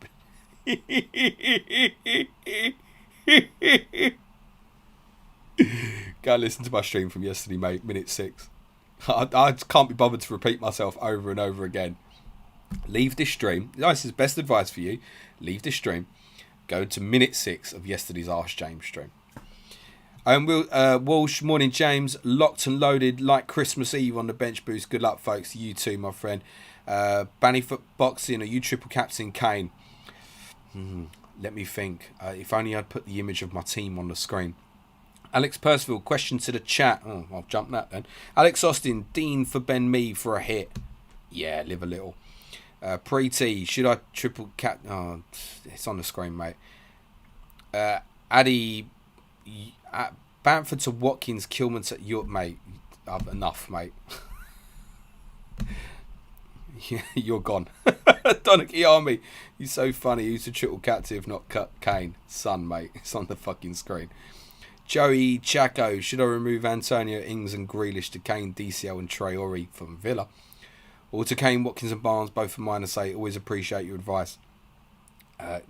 Go listen to my stream from yesterday, mate, minute 6. I can't be bothered to repeat myself over and over again. Leave this stream. This is best advice for you. Leave this stream. Go to minute 6 of yesterday's Ask James stream. Walsh, morning James, locked and loaded like Christmas Eve on the bench boost. Good luck folks, you too my friend. Bannyfoot boxing, are you triple captain Kane? Let me think. If only I'd put the image of my team on the screen. Alex Percival, question to the chat. Oh, I'll jump that then. Alex Austin, Dean for Ben Mee for a hit. Yeah, live a little. Pre-T, should I triple cap? Oh, it's on the screen, mate. Addy... Bamford to Watkins, Kilman to York, mate. Enough, mate. You're gone. Donaghy Army, you're so funny. Who's the triple captain if not Kane? Son, mate. It's on the fucking screen. Joey Chaco, should I remove Antonio, Ings and Grealish to Kane, DCL and Traore from Villa? Or to Kane, Watkins and Barnes, both for -8. Always appreciate your advice.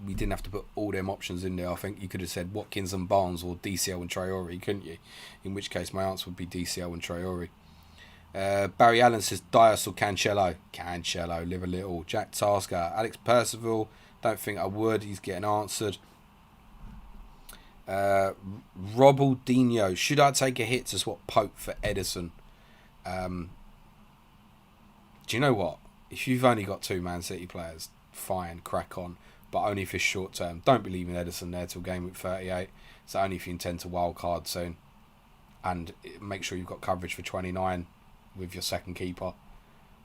We didn't have to put all them options in there. I think you could have said Watkins and Barnes or DCL and Traore, couldn't you? In which case my answer would be DCL and Traore. Barry Allen says Dias or Cancelo. Cancelo, live a little. Jack Tasker, Alex Percival, don't think I would. He's getting answered. Robaldinho, should I take a hit to swap Pope for Edison? Do you know what? If you've only got 2 Man City players, fine, crack on. But only for short term. Don't believe in Edison there till game week 38. So only if you intend to wild card soon. And make sure you've got coverage for 29 with your second keeper.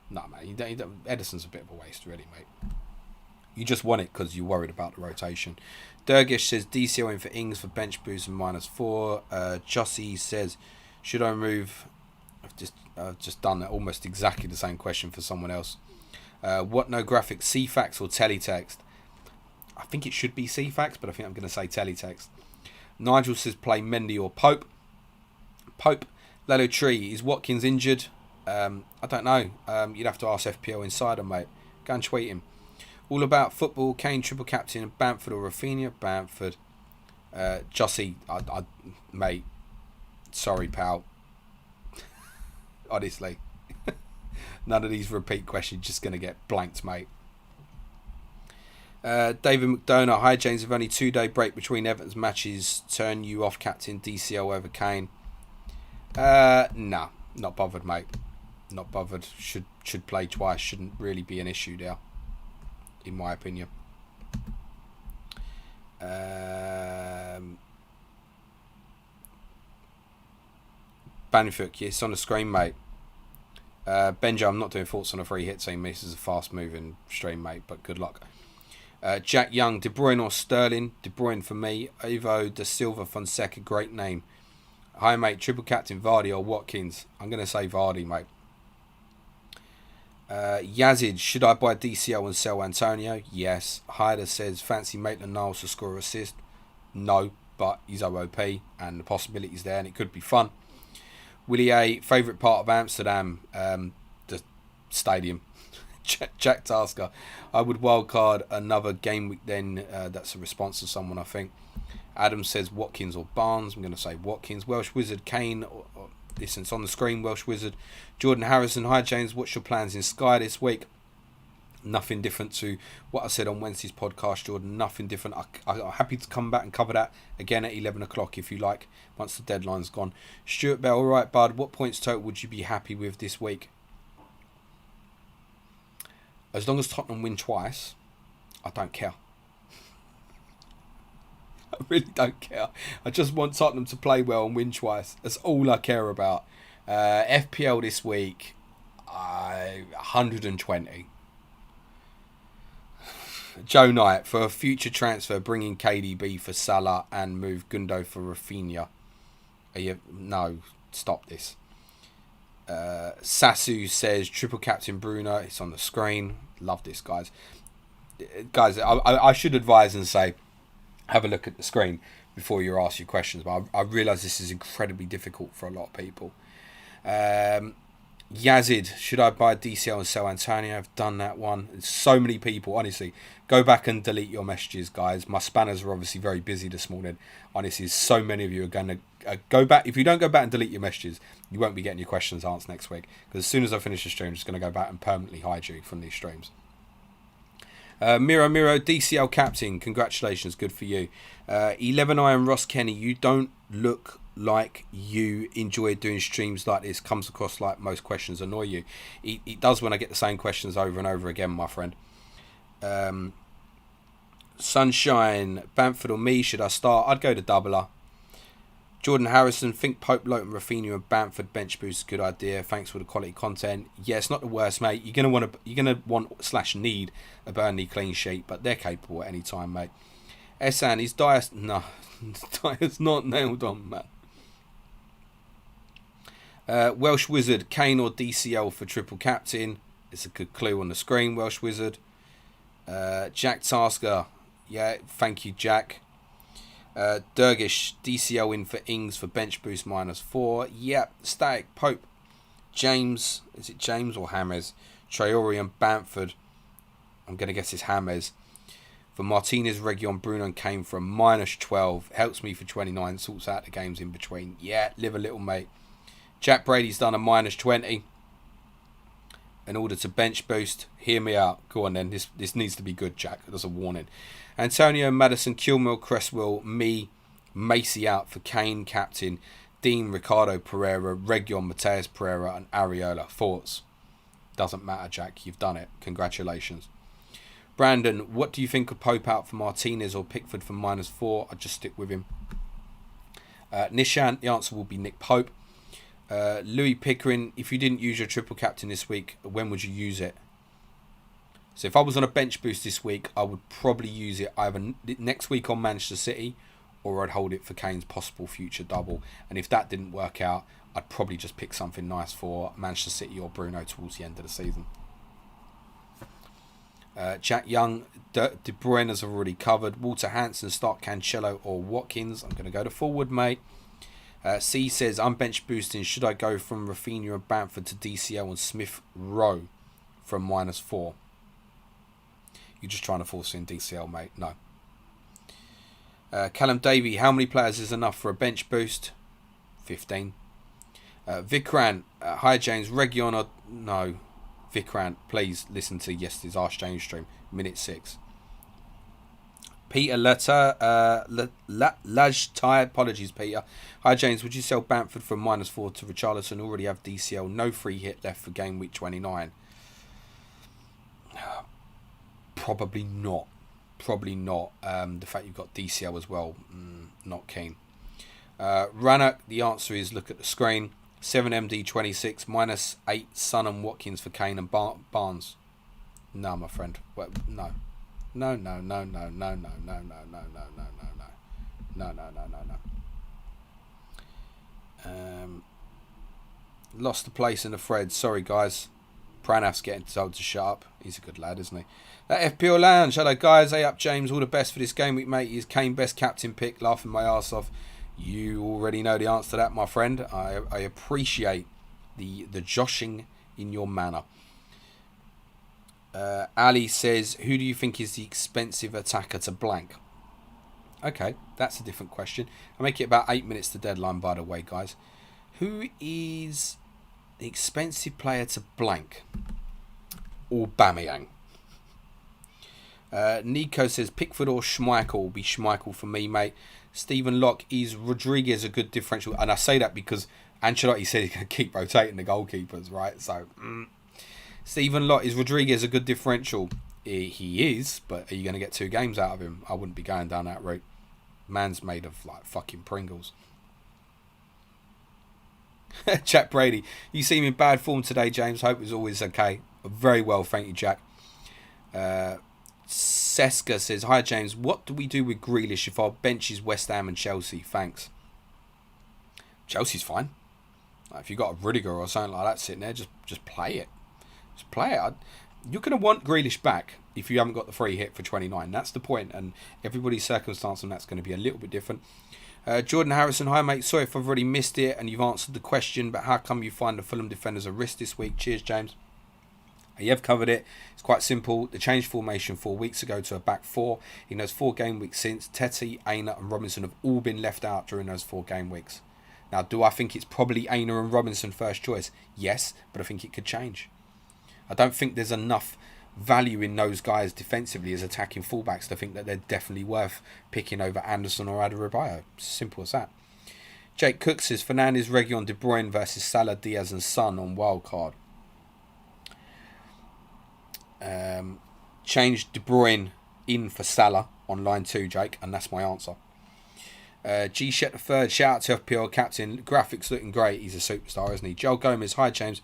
No, man. You don't, Edison's a bit of a waste, really, mate. You just want it because you're worried about the rotation. Durgish says DCL in for Ings for bench boost and -4. Jossie says, should I remove... I've just done almost exactly the same question for someone else. What no graphics, CFAX or teletext? I think it should be CFAX, but I think I'm going to say teletext. Nigel says play Mendy or Pope. Pope. Lalo Tree, is Watkins injured? I don't know. You'd have to ask FPL Insider, mate. Go and tweet him. All about football. Kane triple captain. Bamford or Rafinha? Bamford. Jossie, mate. Sorry, pal. Honestly. None of these repeat questions just going to get blanked, mate. David McDonough, hi James, if only 2-day break between Everton's matches turn you off captain DCL over Kane? Nah, not bothered, mate. Not bothered. Should play twice. Shouldn't really be an issue there, in my opinion. Banfield, yes, on the screen, mate. Benja, I'm not doing thoughts on a free hit team. This is a fast moving stream, mate, but good luck. Jack Young, De Bruyne or Sterling? De Bruyne for me. Ivo Da Silva Fonseca, great name. Hi mate, triple captain Vardy or Watkins? I'm going to say Vardy, mate. Yazid, should I buy DCL and sell Antonio? Yes. Hyder says fancy Maitland-Niles to score assist. No, but he's OOP and the possibility's there and it could be fun. Willie A, favourite part of Amsterdam? The stadium. Jack Tasker, I would wildcard another game week then. That's a response to someone, I think. Adam says Watkins or Barnes. I'm going to say Watkins. Welsh Wizard, Kane. Listen, it's on the screen. Welsh Wizard. Jordan Harrison. Hi, James. What's your plans in Sky this week? Nothing different to what I said on Wednesday's podcast, Jordan. Nothing different. I'm happy to come back and cover that again at 11 o'clock if you like, once the deadline's gone. Stuart Bell. All right, bud. What points total would you be happy with this week? As long as Tottenham win twice, I don't care. I really don't care. I just want Tottenham to play well and win twice. That's all I care about. FPL this week, 120. Joe Knight, for a future transfer, bring in KDB for Salah and move Gundo for Rafinha. No, stop this. Sasu says triple captain Bruno. It's on the screen. Love this, guys. Guys, I should advise and say, have a look at the screen before you ask your questions. But I realise this is incredibly difficult for a lot of people. Yazid, should I buy DCL and sell Antonio? I've done that one. So many people, honestly. Go back and delete your messages, guys. My spanners are obviously very busy this morning. Honestly, so many of you are going to go back. If you don't go back and delete your messages, you won't be getting your questions answered next week. Because as soon as I finish the stream, I'm just going to go back and permanently hide you from these streams. Miro, DCL captain. Congratulations. Good for you. 11 Iron Ross Kenny, you don't look like you enjoy doing streams like this. Comes across like most questions annoy you. It does when I get the same questions over and over again, my friend. Sunshine, Bamford or me, should I start? I'd go to doubler. Jordan Harrison, think Pope, Lowton, Rafinha and Bamford bench boost, good idea. Thanks for the quality content. Yeah, it's not the worst, mate. You're gonna want / need a Burnley clean sheet, but they're capable at any time, mate. Esan, is Dias Dias not nailed on, man. Welsh Wizard, Kane or DCL for triple captain. It's a good clue on the screen, Welsh Wizard. Jack Tasker, yeah, thank you, Jack. Dergish, DCL in for Ings for bench boost -4. Yep, Static, Pope, James, is it James or James? Traore and Bamford. I'm going to guess it's James. For Martinez, Region, Bruno and Kane for a -12. Helps me for 29, sorts out the games in between. Yeah, live a little, mate. Jack Brady's done a -20. In order to bench boost, hear me out. Go on then, this needs to be good, Jack. There's a warning. Antonio, Madison, Kilmill, Cresswell, me, Macy out for Kane, captain, Dean, Ricardo Pereira, Region, Mateus Pereira and Areola. Thoughts? Doesn't matter, Jack. You've done it. Congratulations. Brandon, what do you think of Pope out for Martinez or Pickford for -4? I'd just stick with him. Nishant, the answer will be Nick Pope. Louis Pickering, if you didn't use your triple captain this week, when would you use it? So if I was on a bench boost this week, I would probably use it either next week on Manchester City, or I'd hold it for Kane's possible future double. And if that didn't work out, I'd probably just pick something nice for Manchester City or Bruno towards the end of the season. Jack Young, De Bruyne has already covered. Walter Hansen, start Cancelo or Watkins. I'm going to go to forward, mate. C says, I'm bench boosting. Should I go from Rafinha and Bamford to DCL and Smith Rowe from -4? You're just trying to force in DCL, mate. No. Callum Davey, how many players is enough for a bench boost? 15. Vikrant, hi James, Region or... No. Vikrant, please listen to yesterday's Ask James stream, minute 6. Peter Lajtai, apologies Peter. Hi James, would you sell Bamford from -4 to Richarlison? Already have DCL, no free hit left for game week 29. Probably not. The fact you've got DCL as well, not keen. Rannock, the answer is, look at the screen. 7MD26, -8 Son and Watkins for Kane and Barnes. No, my friend. No. No. Lost the place in the thread. Sorry, guys. Pranav's getting told to shut up. He's a good lad, isn't he? That FPL Lounge. Hello, guys. Hey up, James. All the best for this game week, mate. Is Kane best captain pick? Laughing my arse off. You already know the answer to that, my friend. I appreciate the joshing in your manner. Ali says, who do you think is the expensive attacker to blank? Okay, that's a different question. I'll make it about 8 minutes to deadline, by the way, guys. Who is the expensive player to blank? Aubameyang. Nico says, Pickford or Schmeichel? Will be Schmeichel for me, mate. Stephen Locke, is Rodriguez a good differential? And I say that because Ancelotti said he's going to keep rotating the goalkeepers, right? So, Stephen Locke, is Rodriguez a good differential? He is, but are you going to get 2 games out of him? I wouldn't be going down that route. Man's made of like fucking Pringles. Jack Brady, you seem in bad form today, James. Hope it's always okay. Very well, thank you, Jack. Seska says, hi James, what do we do with Grealish if our bench is West Ham and Chelsea? Thanks. Chelsea's fine. Like, if you've got a Rudiger or something like that sitting there, just play it. Just play it. You're going to want Grealish back if you haven't got the free hit for 29. That's the point, and everybody's circumstance on that's going to be a little bit different. Jordan Harrison, hi mate, sorry if I've already missed it and you've answered the question, but how come you find the Fulham defenders a risk this week? Cheers, James. You have covered it. It's quite simple. The change formation 4 weeks ago to a back 4. In those 4 game weeks since, Tete, Aina and Robinson have all been left out during those 4 game weeks. Now, do I think it's probably Aina and Robinson first choice? Yes, but I think it could change. I don't think there's enough value in those guys defensively as attacking fullbacks to think that they're definitely worth picking over Anderson or Adebayo. Simple as that. Jake Cook says, Fernandes, Reguilon, De Bruyne versus Salah, Diaz and Son on wildcard. Change De Bruyne in for Salah on line 2, Jake, and that's my answer. G Shet the third, shout out to FPL captain. Graphics looking great. He's a superstar, isn't he? Joel Gomez, hi James.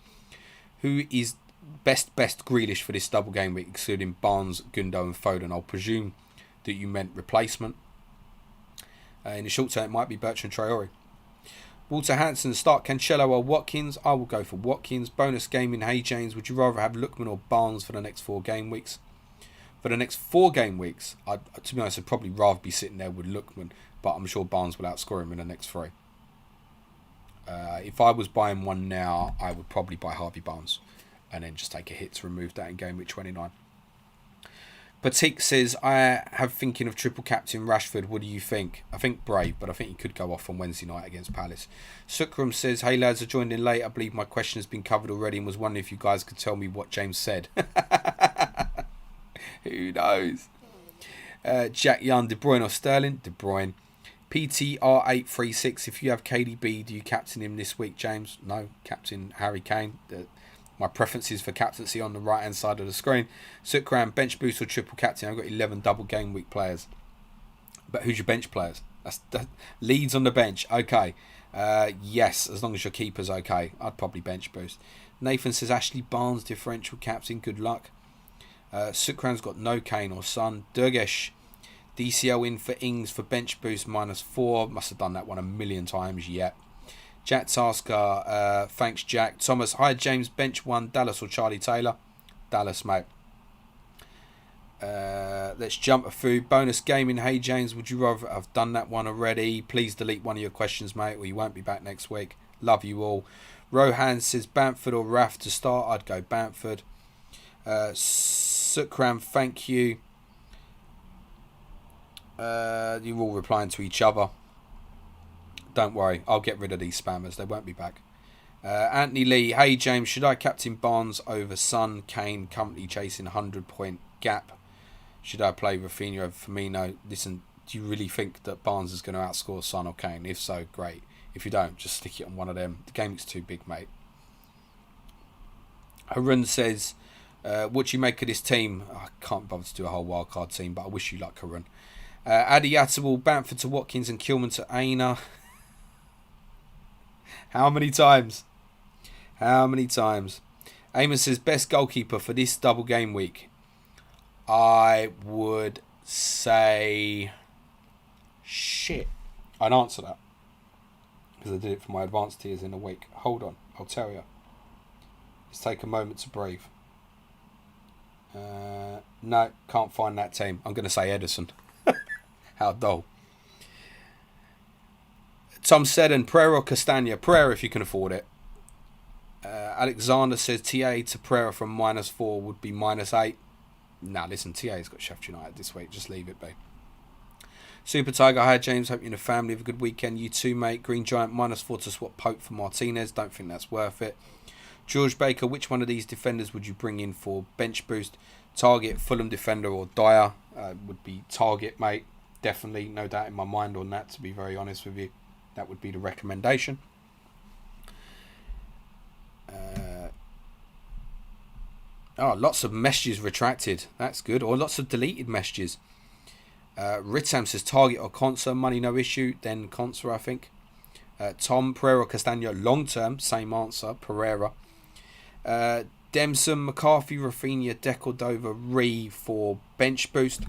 Who is best Grealish for this double game week, excluding Barnes, Gundo and Foden? I'll presume that you meant replacement. In the short term, it might be Bertrand Traore. Walter Hansen, start Cancelo or Watkins? I will go for Watkins. Bonus game in Hey James, would you rather have Lookman or Barnes for the next 4 game weeks? For the next 4 game weeks, to be honest, I'd probably rather be sitting there with Lookman, but I'm sure Barnes will outscore him in the next 3. If I was buying one now, I would probably buy Harvey Barnes and then just take a hit to remove that in game week 29. Patik says, I have thinking of triple captain Rashford. What do you think? I think brave, but I think he could go off on Wednesday night against Palace. Sukram says, hey lads, I joined in late. I believe my question has been covered already and was wondering if you guys could tell me what James said. Who knows? Jack Young, De Bruyne or Sterling? De Bruyne. PTR836, if you have KDB, do you captain him this week, James? No, captain Harry Kane. My preference is for captaincy on the right hand side of the screen. Sukram, bench boost or triple captain. I've got 11 double game week players. But who's your bench players? That's Leeds on the bench. Okay. Yes, as long as your keeper's okay. I'd probably bench boost. Nathan says Ashley Barnes, differential captain. Good luck. Sukram's got no Kane or Son. Durgesh, DCL in for Ings for bench boost -4. Must have done that one a million times yet. Jack Tasker, thanks Jack. Thomas, hi James, bench 1, Dallas or Charlie Taylor? Dallas, mate. Let's jump through. Bonus gaming, hey James, would you rather have done that one already? Please delete one of your questions, mate, or you won't be back next week. Love you all. Rohan says Bamford or Raf to start. I'd go Bamford. Sukram, thank you. You're all replying to each other. Don't worry, I'll get rid of these spammers. They won't be back. Anthony Lee, hey James, should I captain Barnes over Son, Kane, currently chasing 100-point gap? Should I play Rafinha over Firmino? Listen, do you really think that Barnes is going to outscore Son or Kane? If so, great. If you don't, just stick it on one of them. The game's too big, mate. Harun says, what do you make of this team? I can't bother to do a whole wildcard team, but I wish you luck, Harun. Adi Yatabal, Bamford to Watkins and Kilman to Aina. How many times? Eamon says, best goalkeeper for this double game week. I would say... Shit. I'd answer that. Because I did it for my advanced tiers in a week. Hold on. I'll tell you. Let's take a moment to breathe. No, can't find that team. I'm going to say Edison. How dull. Tom Seddon, Pereira or Castagna? Pereira if you can afford it. Alexander says TA to Pereira from -4 would be -8. Nah, listen, TA's got Sheffield United this week. Just leave it be. Super Tiger, hi James. Hope you and the family have a good weekend. You too, mate. Green Giant -4 to swap Pope for Martinez. Don't think that's worth it. George Baker, which one of these defenders would you bring in for bench boost? Target, Fulham defender, or Dyer? Would be Target, mate. Definitely, no doubt in my mind on that, to be very honest with you. That would be the recommendation. Lots of messages retracted. That's good. Or lots of deleted messages. Ritam says Target or Consa. Money no issue. Then Consa, I think. Tom, Pereira or Castagna. Long term. Same answer. Pereira. Demson, McCarthy, Rafinha, Decordova, Ree for bench boost.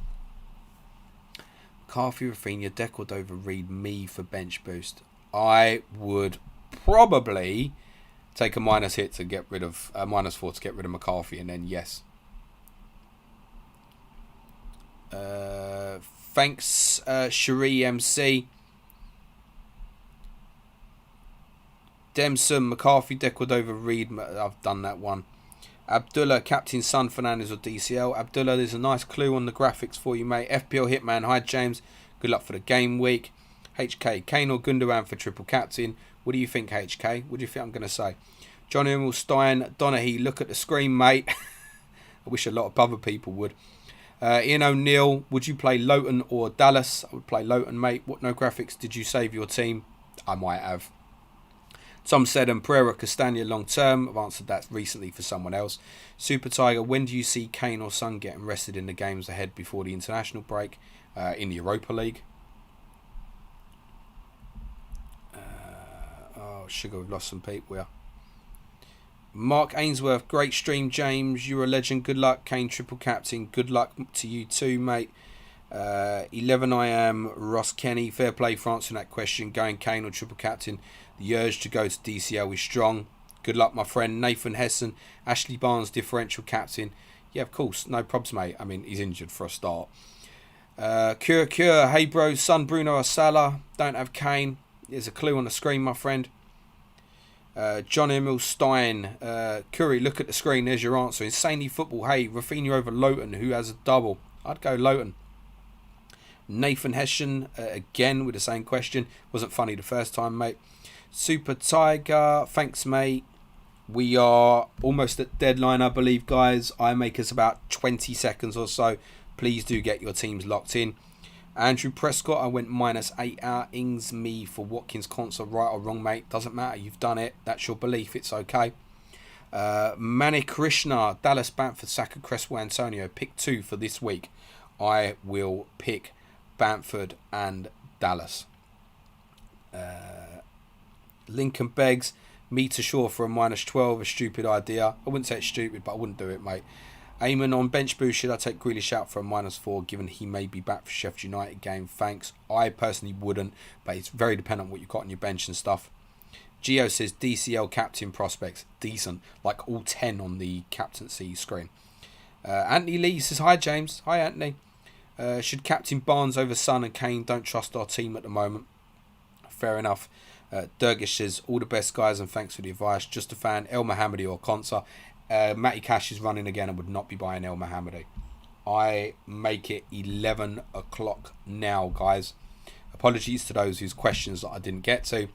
McCarthy, Rafinha, Decordova, Reed, me for bench boost. I would probably take a minus hit to get rid of -4 to get rid of McCarthy, and then yes. Thanks, Cherie MC. Demson, McCarthy, Decordova, Reed. I've done that one. Abdullah, Captain Son, Fernandez or DCL. Abdullah, there's a nice clue on the graphics for you, mate. FPL Hitman, hi James. Good luck for the game week. HK, Kane or Gundogan for triple captain. What do you think, HK? What do you think I'm going to say? John Emil Stein, Donaghy, look at the screen, mate. I wish a lot of other people would. Ian O'Neill, would you play Loughton or Dallas? I would play Loughton, mate. What no graphics did you save your team? I might have. Tom said, and Pereira Castagna long term. I've answered that recently for someone else. Super Tiger, when do you see Kane or Son getting rested in the games ahead before the international break? In the Europa League. Sugar, we've lost some people here. Mark Ainsworth, great stream, James. You're a legend. Good luck, Kane triple captain. Good luck to you too, mate. 11 I am Ross Kenny. Fair play for answering that question. Going Kane or triple captain. The urge to go to DCL is strong. Good luck, my friend. Nathan Hessen. Ashley Barnes, differential captain. Yeah, of course. No probs, mate. I mean, he's injured for a start. Cure. Hey, bro. Son Bruno or Salah. Don't have Kane. There's a clue on the screen, my friend. John Emil Stein. Curry, look at the screen. There's your answer. Insanely football. Hey, Rafinha over Loughton, who has a double. I'd go Loughton. Nathan Heschen, again with the same question. Wasn't funny the first time, mate. Super Tiger, thanks, mate. We are almost at deadline, I believe, guys. I make us about 20 seconds or so. Please do get your teams locked in. Andrew Prescott, I went -8 out. Ings me for Watkins Concert, right or wrong, mate. Doesn't matter. You've done it. That's your belief. It's okay. Manik Krishna, Dallas, Bamford, Saka, Cresswell, Antonio. Pick 2 for this week. I will pick Bamford and Dallas. Lincoln begs me to shore for a -12. A stupid idea. I wouldn't say it's stupid, but I wouldn't do it, mate. Eamon on bench boost, should I take Grealish out for a -4 given he may be back for Sheffield United game? Thanks. I personally wouldn't, but it's very dependent on what you've got on your bench and stuff. Gio says DCL captain prospects. Decent. Like all 10 on the captaincy screen. Anthony Lee says, hi James. Hi Anthony. Should captain Barnes over Son and Kane? Don't trust our team at the moment. Fair enough. Dergish says, all the best guys and thanks for the advice. Just a fan. El Mohammadi or Konsa. Matty Cash is running again. I would not be buying El Mohammadi. I make it 11 o'clock now, guys. Apologies to those whose questions that I didn't get to.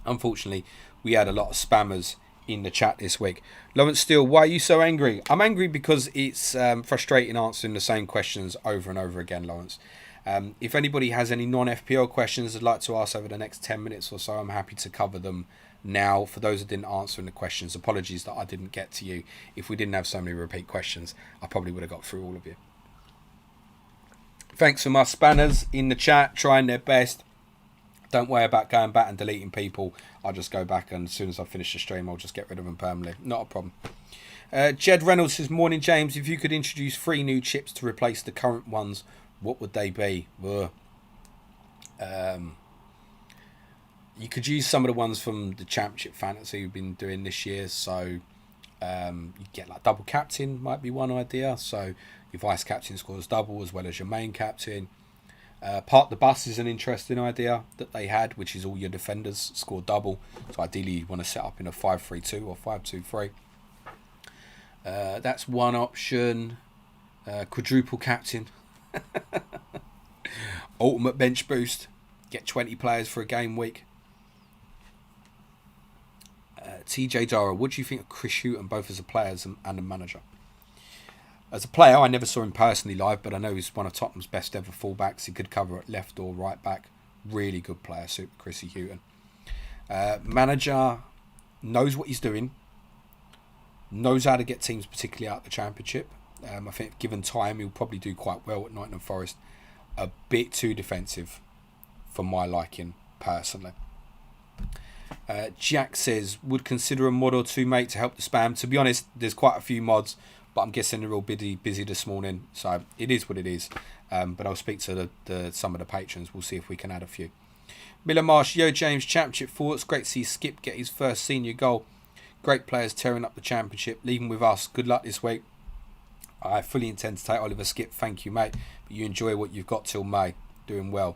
Unfortunately, we had a lot of spammers in the chat this week. Lawrence Steele, why are you so angry? I'm angry because it's frustrating answering the same questions over and over again, Lawrence. If anybody has any non-FPL questions they'd like to ask over the next 10 minutes or so, I'm happy to cover them now. For those that didn't answer in the questions, apologies that I didn't get to you. If we didn't have so many repeat questions, I probably would have got through all of you. Thanks for my spanners in the chat, trying their best. Don't worry about going back and deleting people. I'll just go back and as soon as I finish the stream, I'll just get rid of them permanently. Not a problem. Jed Reynolds says, morning James, if you could introduce 3 new chips to replace the current ones, what would they be? You could use some of the ones from the Championship Fantasy we've been doing this year. So You get like double captain might be one idea. So your vice captain scores double as well as your main captain. Park the bus is an interesting idea that they had, which is all your defenders score double. So ideally you want to set up in a 5-3-2 or 5-2-3. That's one option. Quadruple captain. Ultimate bench boost. Get 20 players for a game week. TJ Dara, what do you think of Chris Hughton, both as a player and a manager? As a player, I never saw him personally live, but I know he's one of Tottenham's best ever fullbacks. He could cover at left or right back. Really good player, Super Chrissy Hughton. Manager, knows what he's doing. Knows how to get teams particularly out of the Championship. I think given time, he'll probably do quite well at Nottingham Forest. A bit too defensive for my liking, personally. Jack says, would consider a mod or two, mate, to help the spam. To be honest, there's quite a few mods, but I'm guessing they're all busy this morning, so it is what it is. But I'll speak to some of the patrons. We'll see if we can add a few. Miller Marsh, yo James, Championship thoughts. Great to see Skip get his first senior goal. Great players tearing up the Championship, leaving with us. Good luck this week. I fully intend to take Oliver Skip. Thank you, mate. But you enjoy what you've got till May. Doing well.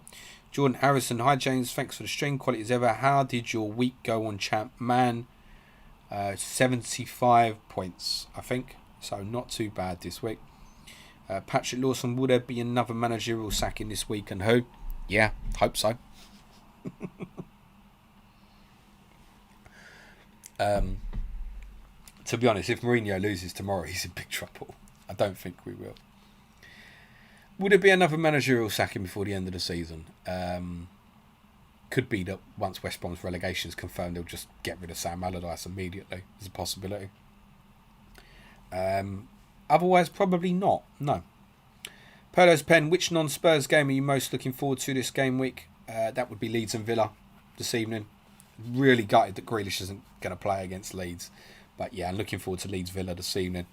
Jordan Harrison, hi James. Thanks for the stream. Quality as ever. How did your week go on Champ Man? 75 points, I think. So not too bad this week. Patrick Lawson, will there be another managerial sacking this week, and who? Yeah, hope so. To be honest, if Mourinho loses tomorrow, he's in big trouble. I don't think we will. Would it be another managerial sacking before the end of the season? Could be that once West Brom's relegation is confirmed, they'll just get rid of Sam Allardyce immediately. There's a possibility. Otherwise, probably not. No. Perlo's Pen, which non-Spurs game are you most looking forward to this game week? That would be Leeds and Villa this evening. Really gutted that Grealish isn't going to play against Leeds. But yeah, I'm looking forward to Leeds Villa this evening.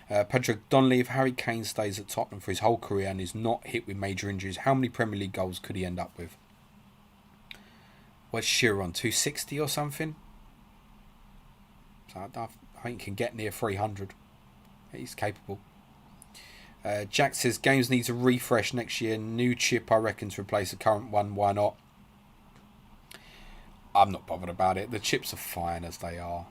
Patrick Donnelly, if Harry Kane stays at Tottenham for his whole career and is not hit with major injuries, how many Premier League goals could he end up with? What's Shearer on? 260 or something? So I think he can get near 300. He's capable. Jack says games needs a refresh next year. New chip, I reckon, to replace the current one. Why not? I'm not bothered about it. The chips are fine as they are.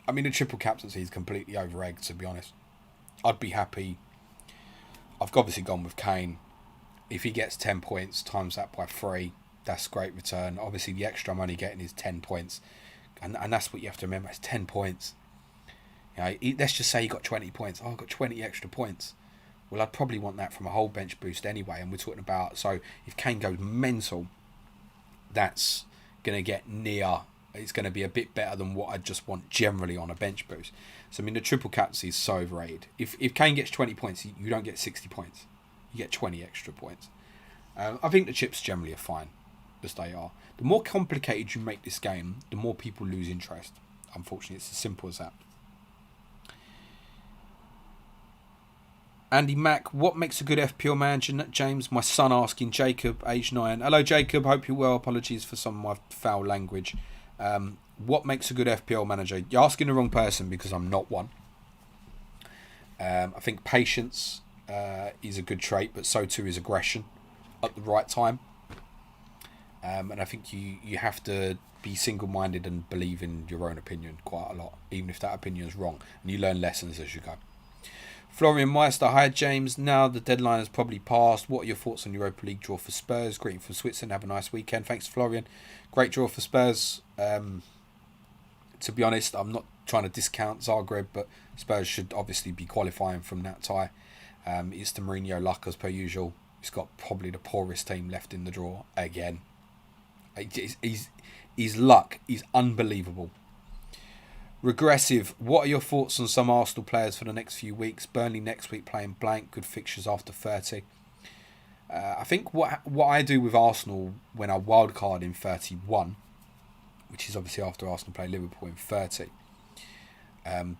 I mean, the triple captaincy is completely over-egged, to be honest. I'd be happy. I've obviously gone with Kane. If he gets 10 points, times that by 3, that's a great return. Obviously, the extra I'm only getting is 10 points. And that's what you have to remember. It's 10 points. You know, let's just say you got 20 points. Oh, I've got 20 extra points. Well, I'd probably want that from a whole bench boost anyway. And we're talking about... So, if Kane goes mental, that's going to get near... It's going to be a bit better than what I just want generally on a bench boost. So, I mean, the triple captaincy is so overrated. If Kane gets 20 points, you don't get 60 points. You get 20 extra points. I think the chips generally are fine, as they are. The more complicated you make this game, the more people lose interest. Unfortunately, it's as simple as that. Andy Mack, what makes a good FPL manager? James, my son asking. Jacob, age 9. Hello, Jacob. Hope you're well. Apologies for some of my foul language. What makes a good FPL manager? You're asking the wrong person because I'm not one. I think patience is a good trait, but so too is aggression at the right time. And I think you have to be single-minded and believe in your own opinion quite a lot, even if that opinion is wrong. And you learn lessons as you go. Florian Meister, hi James. Now the deadline has probably passed. What are your thoughts on Europa League draw for Spurs? Greeting from Switzerland. Have a nice weekend. Thanks, Florian. Great draw for Spurs. To be honest, I'm not trying to discount Zagreb, but Spurs should obviously be qualifying from that tie. It's the Mourinho luck as per usual. He's got probably the poorest team left in the draw again. His luck is unbelievable. Regressive, what are your thoughts on some Arsenal players for the next few weeks? Burnley next week playing blank, good fixtures after 30. I think what I do with Arsenal when I wildcard in 31, which is obviously after Arsenal play Liverpool in 30,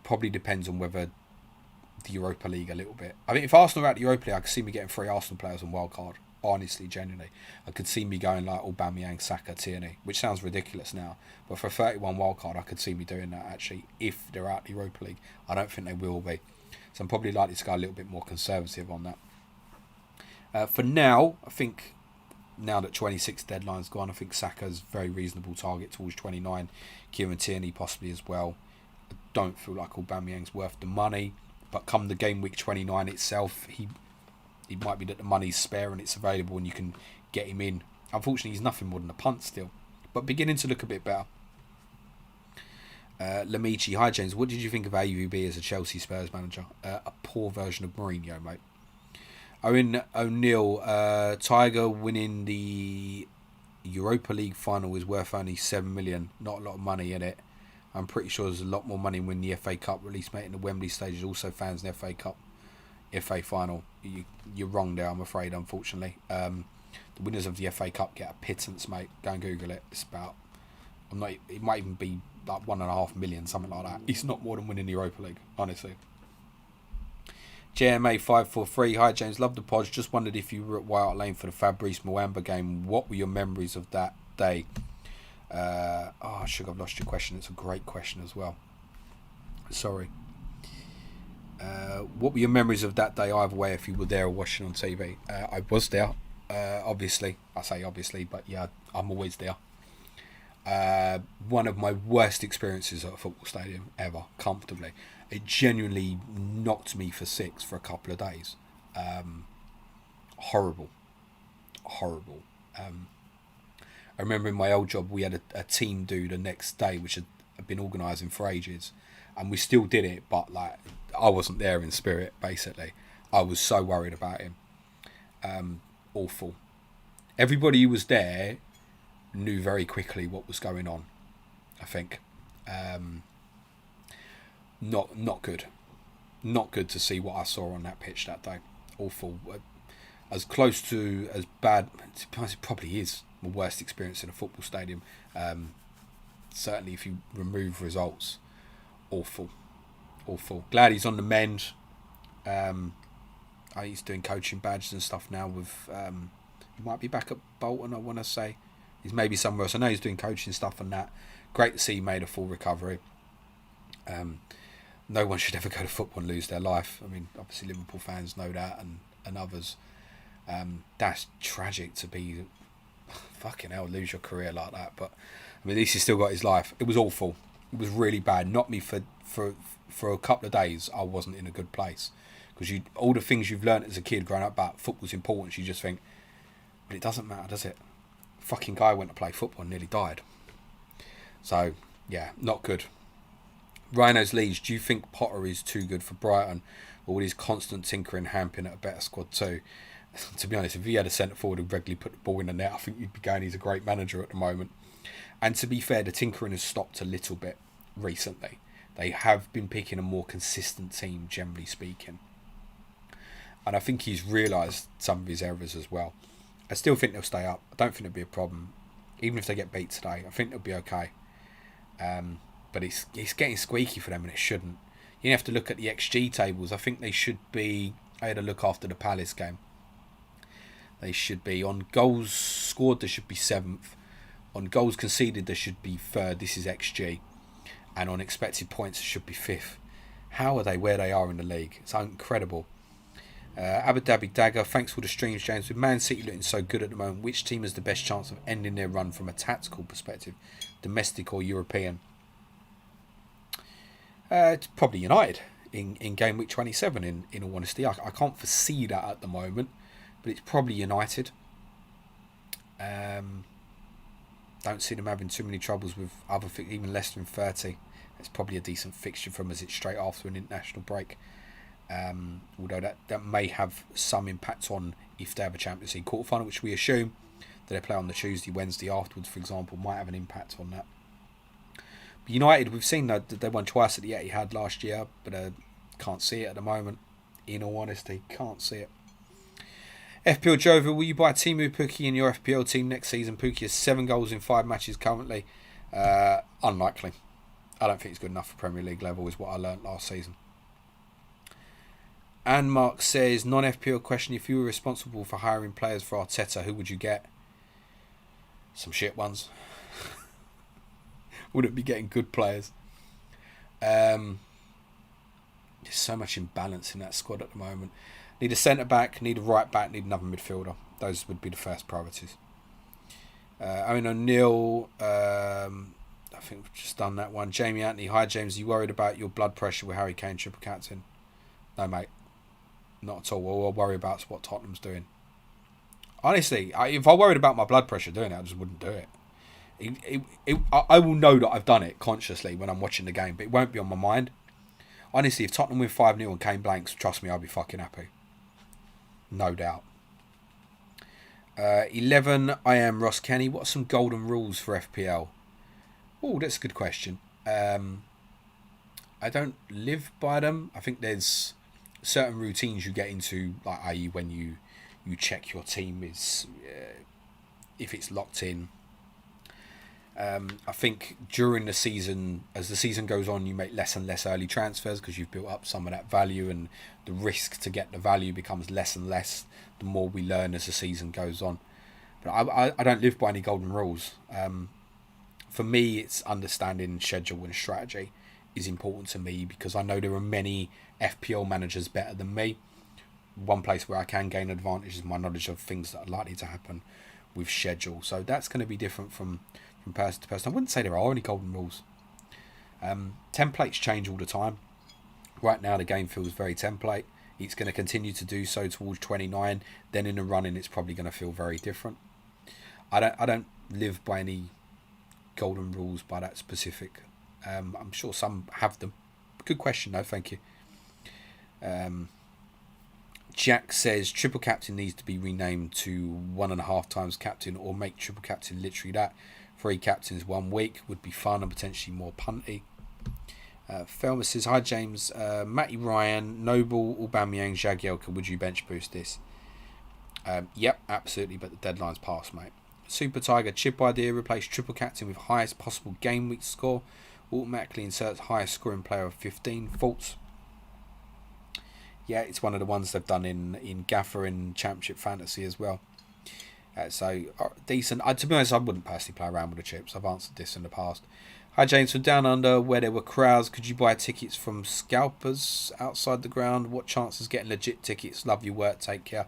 probably depends on whether the Europa League a little bit. I mean, if Arsenal are out the Europa League, I can see me getting 3 Arsenal players on wildcard Honestly, genuinely. I could see me going like Aubameyang, Saka, Tierney, which sounds ridiculous now. But for 31 wildcard, I could see me doing that actually if they're out the Europa League. I don't think they will be. So I'm probably likely to go a little bit more conservative on that. For now, I think now that 26 deadline's gone, I think Saka's a very reasonable target towards 29. Kieran Tierney possibly as well. I don't feel like Aubameyang's worth the money. But come the game week 29 itself, he might be that the money's spare and it's available and you can get him in. Unfortunately, he's nothing more than a punt still. But beginning to look a bit better. Lamici, hi James, what did you think of AVB as a Chelsea Spurs manager? A poor version of Mourinho, mate. Owen O'Neill, Tiger winning the Europa League final is worth only 7 million. Not a lot of money in it. I'm pretty sure there's a lot more money when the FA Cup release, mate, in the Wembley stage. Also fans in the FA Cup, FA final. You're wrong there, I'm afraid, unfortunately. The winners of the FA Cup get a pittance, mate. Go and Google it. It's about, it might even be like 1.5 million, something like that. It's not more than winning the Europa League, honestly. JMA 543, hi James, love the pods. Just wondered if you were at White Hart Lane for the Fabrice Mwamba game. What were your memories of that day? I've lost your question. It's a great question as well. Sorry. What were your memories of that day either way, if you were there or watching on TV? I was there, obviously. I say obviously, but yeah, I'm always there. One of my worst experiences at a football stadium ever, comfortably. It genuinely knocked me for 6 for a couple of days. Horrible. I remember in my old job we had a team do the next day, which had been organising for ages, and we still did it, but like I wasn't there in spirit. Basically, I was so worried about him. Awful. Everybody who was there knew very quickly what was going on. I think not good. Not good to see what I saw on that pitch that day. Awful. As close to as bad, it probably is my worst experience in a football stadium. Certainly if you remove results. Awful. Glad he's on the mend. He's doing coaching badges and stuff now with he might be back at Bolton, I want to say. He's maybe somewhere else. I know he's doing coaching stuff and that. Great to see he made a full recovery. No one should ever go to football and lose their life. I mean, obviously Liverpool fans know that, and others. That's tragic to be, fucking hell, lose your career like that. But I mean, at least he's still got his life. It was awful. It was really bad. Not me for a couple of days. I wasn't in a good place because all the things you've learnt as a kid growing up about football's important. You just think, but it doesn't matter, does it? Fucking guy went to play football and nearly died. So yeah, not good. Rhinos Leeds, do you think Potter is too good for Brighton, or would his constant tinkering hamper at a better squad too? To be honest, if he had a centre forward who regularly put the ball in the net, I think you'd be going, he's a great manager at the moment. And to be fair, the tinkering has stopped a little bit recently. They have been picking a more consistent team, generally speaking. And I think he's realised some of his errors as well. I still think they'll stay up. I don't think it'll be a problem. Even if they get beat today, I think they'll be okay. But it's getting squeaky for them, and it shouldn't. You have to look at the XG tables. I think they should be. I had a look after the Palace game. They should be on goals scored. They should be 7th. On goals conceded, they should be 3rd. This is XG, and on expected points, it should be 5th. How are they where they are in the league? It's incredible. Abu Dhabi Dagger, thanks for the streams, James. With Man City looking so good at the moment, which team has the best chance of ending their run from a tactical perspective, domestic or European? It's probably United in game week 27, in all honesty. I can't foresee that at the moment, but it's probably United. Don't see them having too many troubles with other even less than 30. It's probably a decent fixture from as it's straight after an international break. Although that may have some impact on if they have a Champions League quarterfinal, which we assume that they play on the Tuesday, Wednesday afterwards, for example, might have an impact on that. But United, we've seen that they won twice at the Etihad last year, but can't see it at the moment. In all honesty, can't see it. FPL Jova, will you buy Timu Pukki in your FPL team next season? Pukki has 7 goals in 5 matches currently. Unlikely. I don't think he's good enough for Premier League level, is what I learnt last season. And Mark says, non-FPL question, if you were responsible for hiring players for Arteta, who would you get? Some shit ones. Wouldn't be getting good players. There's so much imbalance in that squad at the moment. Need a centre-back, need a right-back, need another midfielder. Those would be the first priorities. Owen O'Neill, I think we've just done that one. Jamie Anthony, hi James, are you worried about your blood pressure with Harry Kane triple captain? No mate, not at all. All I worry about is what Tottenham's doing. Honestly, if I worried about my blood pressure doing it, I just wouldn't do it. I will know that I've done it consciously when I'm watching the game, but it won't be on my mind. Honestly, if Tottenham win 5-0 and Kane blanks, trust me, I'll be fucking happy. No doubt. 11, I am Ross Kenny. What are some golden rules for FPL? Oh, that's a good question. I don't live by them. I think there's certain routines you get into, like i.e. when you check your team is if it's locked in. I think during the season, as the season goes on, you make less and less early transfers because you've built up some of that value, and the risk to get the value becomes less and less the more we learn as the season goes on. But I don't live by any golden rules. For me, it's understanding schedule and strategy is important to me because I know there are many FPL managers better than me. One place where I can gain advantage is my knowledge of things that are likely to happen with schedule. So that's going to be different from person to person. I wouldn't say there are any golden rules. Templates change all the time. Right now the game feels very template. It's going to continue to do so towards 29. Then in the running it's probably going to feel very different. I don't live by any golden rules by that specific. I'm sure some have them. Good question though, thank you. Jack says triple captain needs to be renamed to 1.5 times captain, or make triple captain literally that. 3 captains 1 week would be fun and potentially more punty. Felma says, hi James, Matty Ryan, Noble, Aubameyang, Jagielka, would you bench boost this? Yep, absolutely, but the deadline's passed, mate. Super Tiger, chip idea, replace triple captain with highest possible game week score. Automatically inserts highest scoring player of 15. Thoughts? Yeah, it's one of the ones they've done in Gaffer in Championship Fantasy as well. So decent. To be honest, I wouldn't personally play around with the chips. I've answered this in the past. Hi James, from down under where there were crowds, could you buy tickets from scalpers outside the ground? What chances getting legit tickets? Love your work, take care.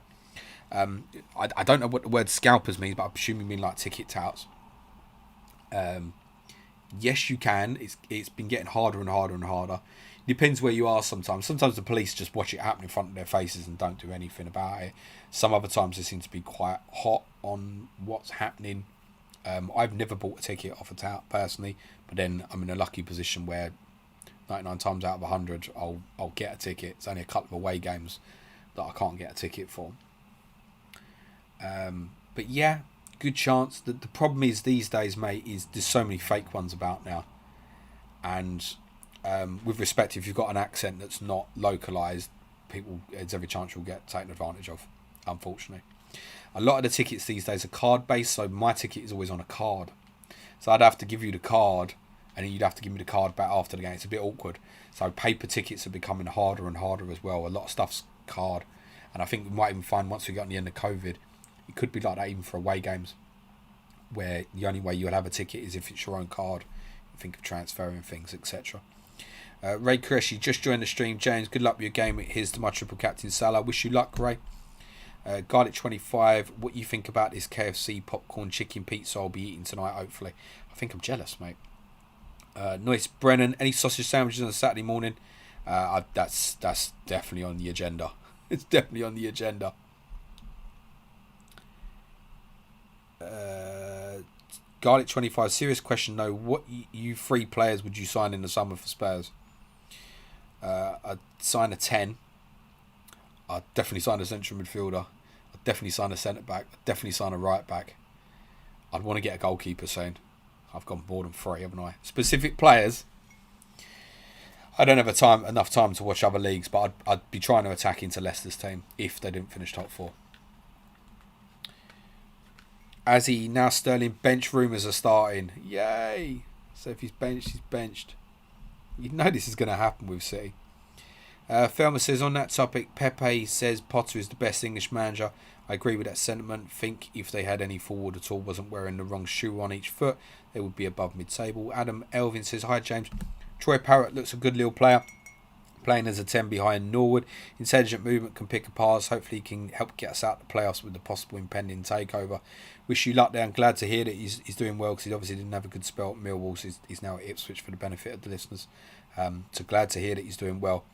I don't know what the word scalpers means, but I presume you mean like ticket touts. Yes, you can. It's been getting harder and harder and harder. Depends where you are sometimes. Sometimes the police just watch it happen in front of their faces and don't do anything about it. Some other times they seem to be quite hot on what's happening. I've never bought a ticket off a tout personally, but then I'm in a lucky position where 99 times out of 100 I'll get a ticket. It's only a couple of away games that I can't get a ticket for. But yeah, good chance. The problem is these days, mate, is there's so many fake ones about now. And with respect, if you've got an accent that's not localised, people, there's every chance you'll get taken advantage of, unfortunately. A lot of the tickets these days are card based, so my ticket is always on a card. So I'd have to give you the card, and then you'd have to give me the card back after the game. It's a bit awkward. So paper tickets are becoming harder and harder as well. A lot of stuff's card. And I think we might even find once we get on the end of COVID, it could be like that even for away games, where the only way you'll have a ticket is if it's your own card. Think of transferring things, etc. Ray Qureshi just joined the stream. James, good luck with your game. Here's to my triple captain Salah. Wish you luck, Ray. Garlic25, what you think about this KFC popcorn chicken pizza I'll be eating tonight, hopefully? I think I'm jealous, mate. Noise Brennan, any sausage sandwiches on a Saturday morning? That's definitely on the agenda. It's definitely on the agenda. Garlic25, serious question though. What you 3 players would you sign in the summer for Spurs? I'd sign a 10. I'd definitely sign a central midfielder. I'd definitely sign a centre back. I'd definitely sign a right back. I'd want to get a goalkeeper soon. I've gone more than 3, haven't I? Specific players. I don't have enough time to watch other leagues, but I'd be trying to attack into Leicester's team if they didn't finish top 4. As he now Sterling bench rumours are starting. Yay! So if he's benched, he's benched. You know this is going to happen with City. Thelma says, on that topic, Pepe says Potter is the best English manager. I agree with that sentiment. Think if they had any forward at all, wasn't wearing the wrong shoe on each foot, they would be above mid-table. Adam Elvin says, hi James. Troy Parrott looks a good little player, playing as a 10 behind Norwood. Intelligent movement, can pick a pass. Hopefully he can help get us out the playoffs with the possible impending takeover. Wish you luck there. I'm glad to hear that he's doing well, because he obviously didn't have a good spell at Millwall. So he's now at Ipswich for the benefit of the listeners. So glad to hear that he's doing well.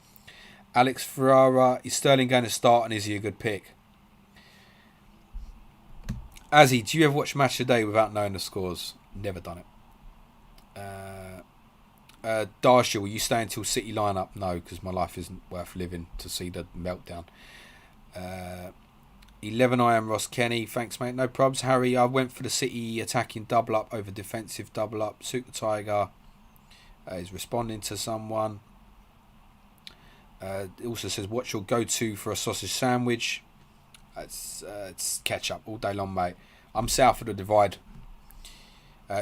Alex Ferrara, is Sterling going to start, and is he a good pick? Azzy, do you ever watch Match of the Day without knowing the scores? Never done it. Darshall, will you stay until City lineup? No, because my life isn't worth living to see the meltdown. 11 I am Ross Kenny. Thanks, mate. No probs. Harry, I went for the City attacking double up over defensive double up. Suit the Tiger is responding to someone. It also says, what's your go-to for a sausage sandwich? It's ketchup all day long, mate. I'm south of the divide.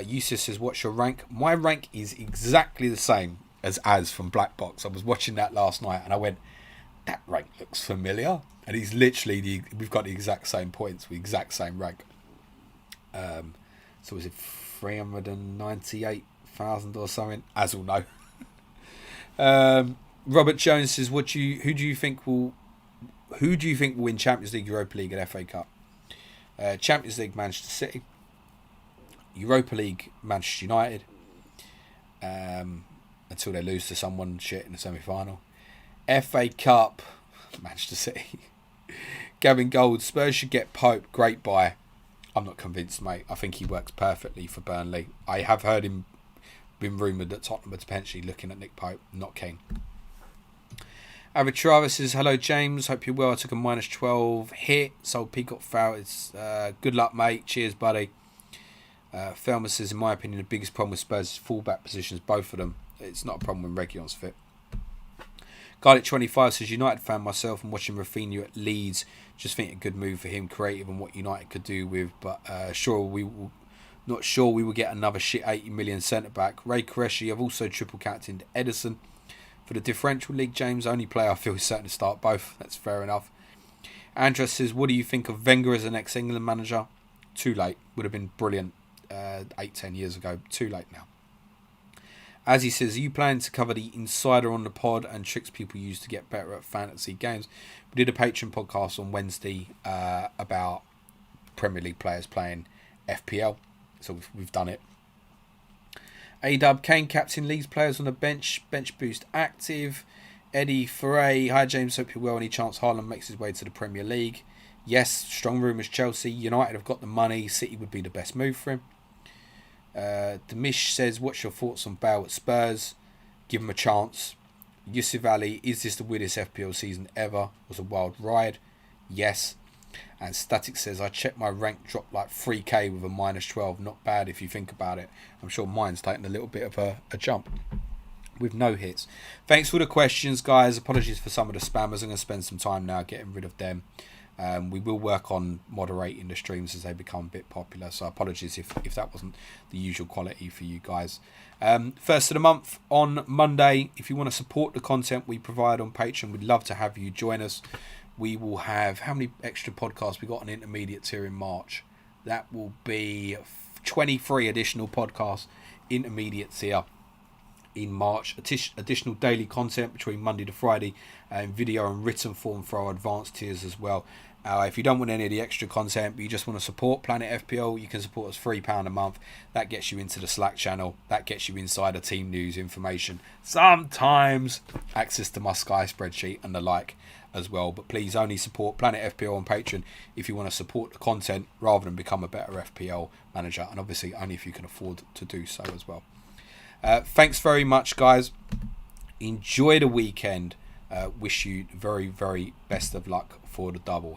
Yusuf says, what's your rank? My rank is exactly the same as from Black Box. I was watching that last night and I went, that rank looks familiar. And he's literally, we've got the exact same points, the exact same rank. So was it 398,000 or something? As we'll know. Robert Jones says, who do you think will win Champions League, Europa League, and FA Cup? Champions League, Manchester City. Europa League, Manchester United. Until they lose to someone shit in the semi-final. FA Cup, Manchester City. Gavin Gold, Spurs should get Pope. Great buy. I'm not convinced, mate. I think he works perfectly for Burnley. I have heard him been rumoured that Tottenham are potentially looking at Nick Pope. Not keen. Avid Travis says, hello James, hope you're well. I took a -12 hit, sold Peacock Foul. It's good luck, mate. Cheers, buddy. Thelma says, in my opinion, the biggest problem with Spurs is fullback positions, both of them. It's not a problem when Reguilon's fit. Garlic25 says, United fan myself, and watching Rafinha at Leeds, just think a good move for him, creative and what United could do with, but not sure we will get another shit 80 million centre back. Ray Qureshi, I've also triple captained Edison. For the differential league, James, only player I feel is certain to start both. That's fair enough. Andres says, what do you think of Wenger as an ex-England manager? Too late. Would have been brilliant 8-10 years ago. Too late now. As he says, are you planning to cover the insider on the pod and tricks people use to get better at fantasy games? We did a Patreon podcast on Wednesday about Premier League players playing FPL. So we've done it. A-Dub, Kane captain leaves players on the bench. Bench boost active. Eddie Foray, hi James, hope you're well. Any chance Haaland makes his way to the Premier League? Yes, strong rumours Chelsea. United have got the money. City would be the best move for him. Demish says, what's your thoughts on Bale at Spurs? Give him a chance. Yusuf Ali, is this the weirdest FPL season ever? Was a wild ride? Yes. And Static says, I checked my rank dropped like 3k with a -12. Not bad if you think about it. I'm sure mine's taken a little bit of a jump with no hits. Thanks for the questions, guys. Apologies for some of the spammers. I'm going to spend some time now getting rid of them. We will work on moderating the streams as they become a bit popular. So apologies if that wasn't the usual quality for you guys. First of the month on Monday. If you want to support the content we provide on Patreon, we'd love to have you join us. We will have, how many extra podcasts we got on intermediate tier in March? That will be 23 additional podcasts intermediate tier in March. Additional daily content between Monday to Friday, and video and written form for our advanced tiers as well. If you don't want any of the extra content but you just want to support Planet FPL, you can support us £3 a month. That gets you into the Slack channel. That gets you insider team news information. Sometimes access to my Sky spreadsheet and the like as well. But please only support Planet FPL on Patreon if you want to support the content rather than become a better FPL manager. And obviously only if you can afford to do so as well. Thanks very much, guys. Enjoy the weekend. Wish you very, very best of luck for the double.